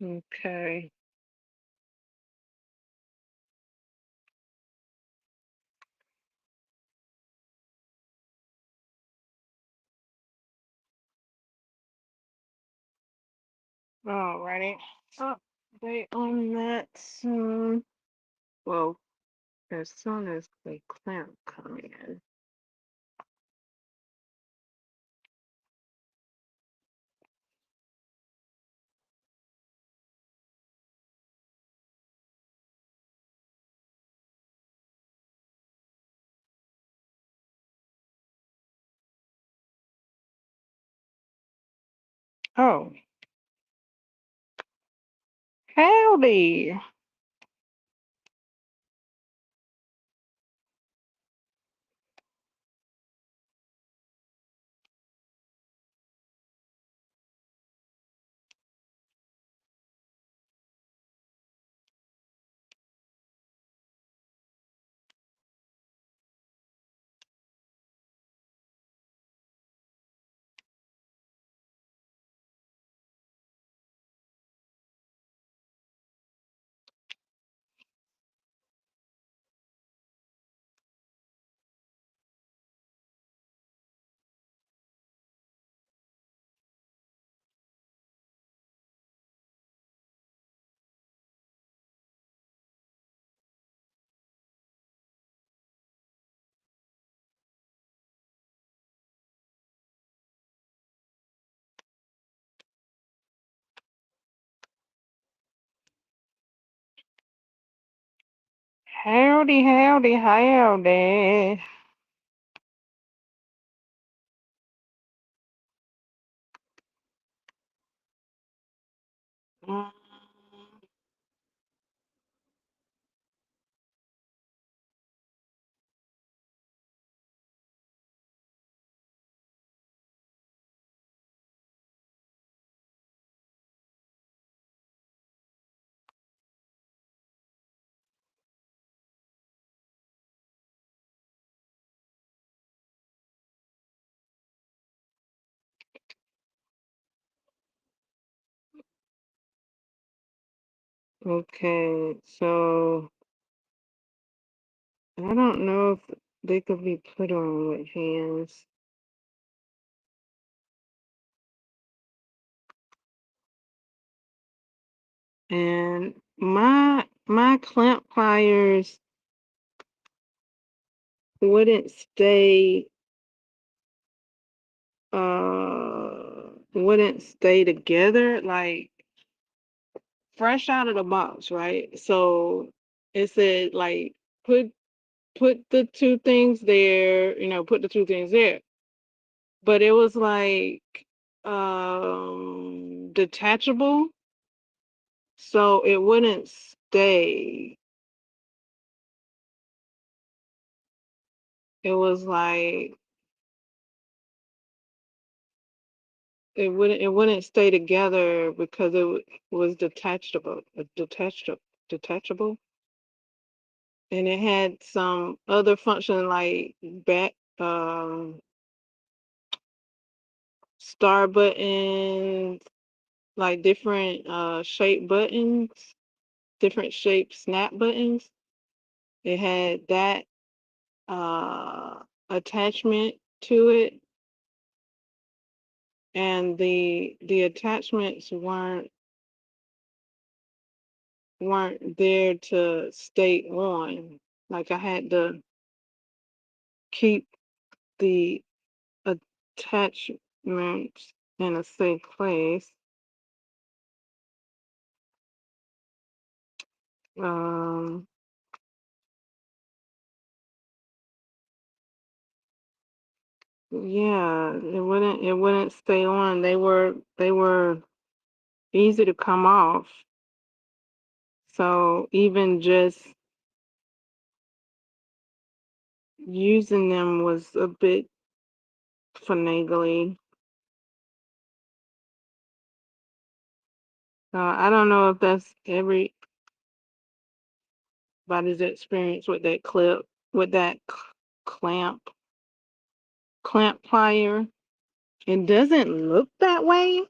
Speaker 1: mm. Okay. Alrighty. Update on that soon. Well, as soon as the clamp come in. Oh, howdy. Howdy, howdy, howdy. Mm, Okay, so I don't know if they could be put on with hands. And my clamp pliers wouldn't stay wouldn't stay together like fresh out of the box, right? So it said like put put the two things there, put the two things there. But it was like detachable, so it wouldn't stay. It was like it wouldn't stay together because was detachable, and it had some other function like back star buttons, like different shape buttons, different shape snap buttons. It had that uh attachment to it, and the attachments weren't there to stay on. Like I had to keep the attachments in a safe place. Um, yeah, it wouldn't stay on. They were easy to come off. So even just using them was a bit finagly. I don't know if that's everybody's experience with that clamp plier. It doesn't look that way.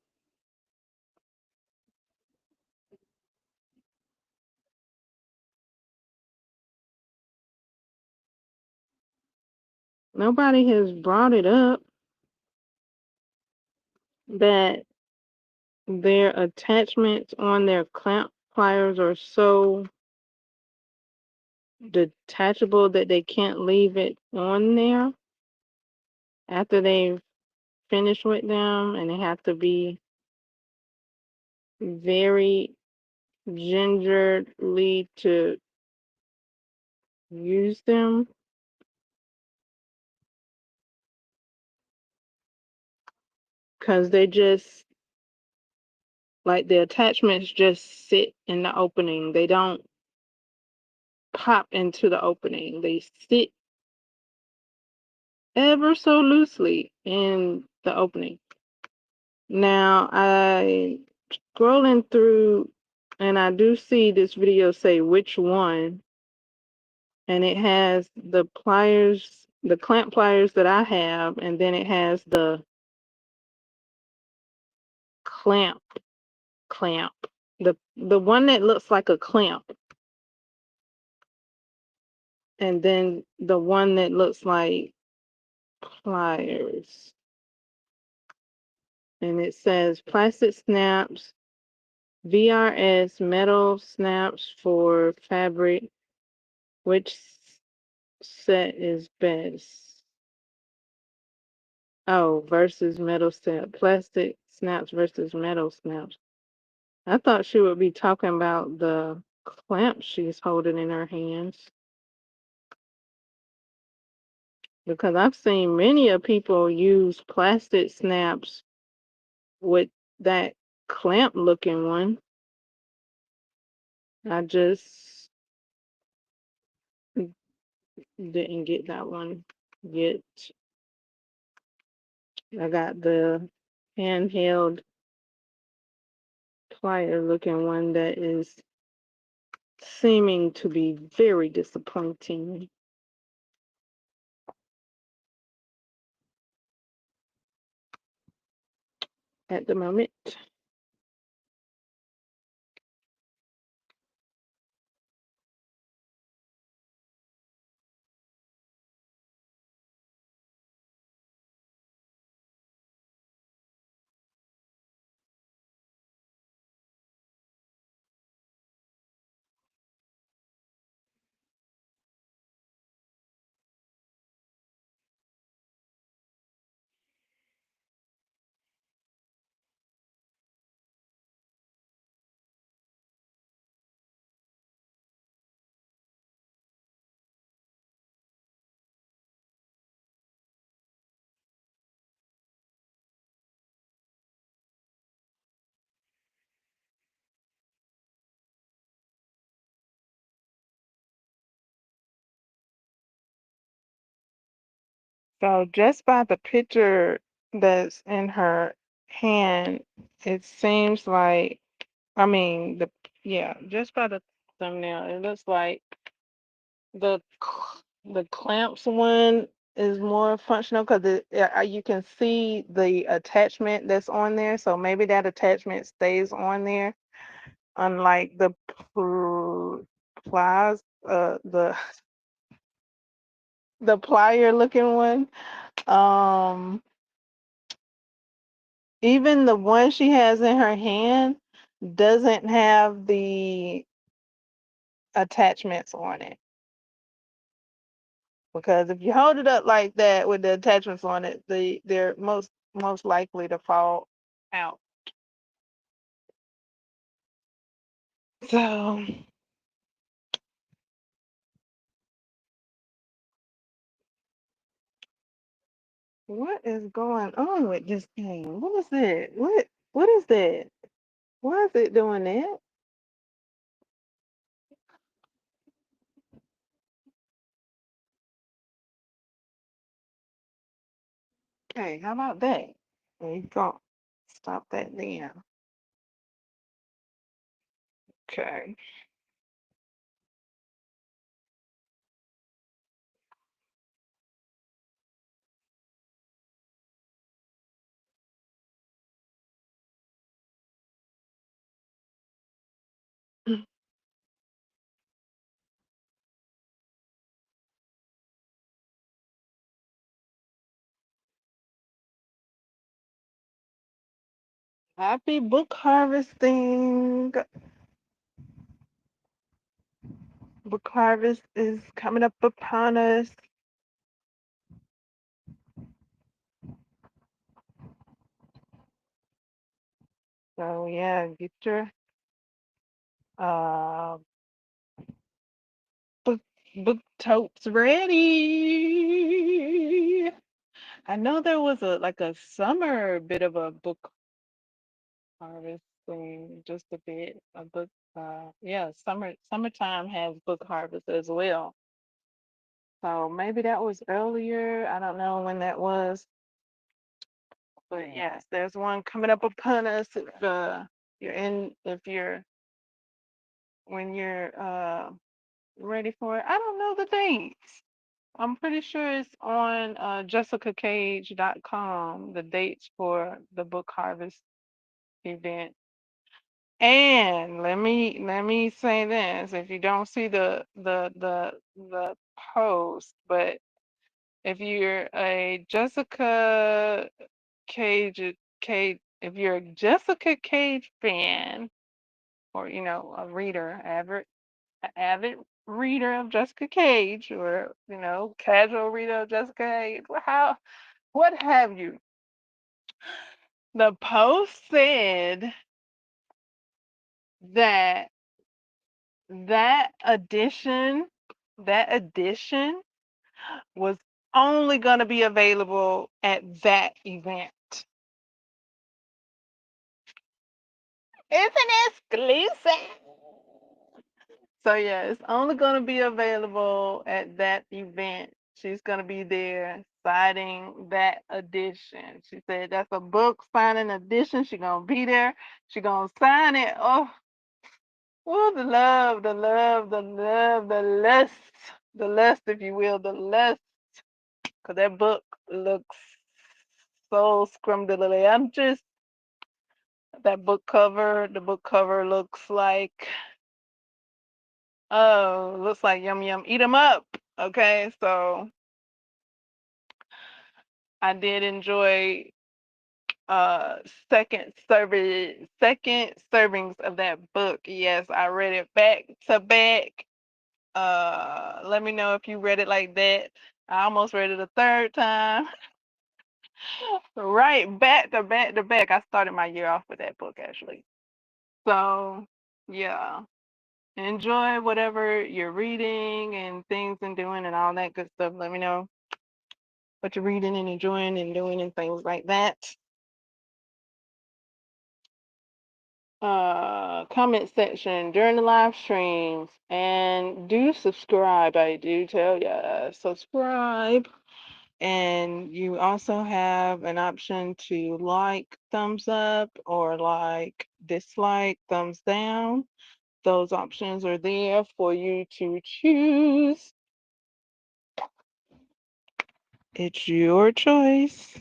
Speaker 1: Nobody has brought it up that their attachments on their clamp pliers are so detachable that they can't leave it on there after they've finished with them, and they have to be very gingerly to use them because they just like the attachments just sit in the opening. They don't pop into the opening. They sit ever so loosely in the opening. Now I scrolling through and I do see this video say which one, and it has the pliers, the clamp pliers that I have, and then it has the clamp clamp. The one that looks like a clamp, and then the one that looks like pliers. And it says plastic snaps, VRS metal snaps for fabric. Which set is best? Oh, versus metal snap. Plastic snaps versus metal snaps. I thought she would be talking about the clamp she's holding in her hands. Because I've seen many of people use plastic snaps with that clamp looking one. I just didn't get that one yet. I got the handheld plier looking one that is seeming to be very disappointing at the moment. So just by the picture that's in her hand, it seems like, I mean, yeah, just by the thumbnail, it looks like the the clamps one is more functional because you can see the attachment that's on there. So maybe that attachment stays on there, unlike the pliers, the plier looking one. Um, Even the one she has in her hand doesn't have the attachments on it. Because if you hold it up like that with the attachments on it, they're most likely to fall out. So what is going on with this thing? What is it? What is that? Why is it doing that? Okay, how about that? There you go. Stop that then. Okay. Happy book harvesting. Book harvest is coming up upon us. So yeah, get your uh book book totes ready. I know there was a summer bit of a book harvest thing, just a bit. A book yeah, summertime has book harvest as well. So maybe that was earlier. I don't know when that was. But yes, there's one coming up upon us if you're in if you're when you're ready for it. I don't know the dates. I'm pretty sure it's on jessicacage.com, the dates for the book harvest event. And let me say this, if you don't see the post, but if you're a Cage, if you're a Jessica Cage fan, or a reader, avid reader of Jessica Cage, or casual reader of Jessica Cage, what have you? The post said that that edition, that edition was only going to be available at that event. It's an exclusive. So yeah, it's only gonna be available at that event. She's gonna be there signing that edition. She said that's a book signing edition. She's gonna be there. She's gonna sign it. Oh, the love, the love, the love, the lust, if you will, the lust. Cause that book looks so scrumdiddly. That book cover. The book cover looks like yum yum. Eat 'em up. Okay, so I did enjoy uh second servings of that book. Yes, I read it back to back. Let me know if you read it like that. I almost read it a third time. Right, back to back to back. I started my year off with that book actually. So yeah. Enjoy whatever you're reading and things and doing and all that good stuff. Let me know what you're reading and enjoying and doing and things like that. Comment section during the live streams, and do subscribe. I do tell ya, subscribe. And you also have an option to like, thumbs up, or like, dislike, thumbs down. Those options are there for you to choose. It's your choice.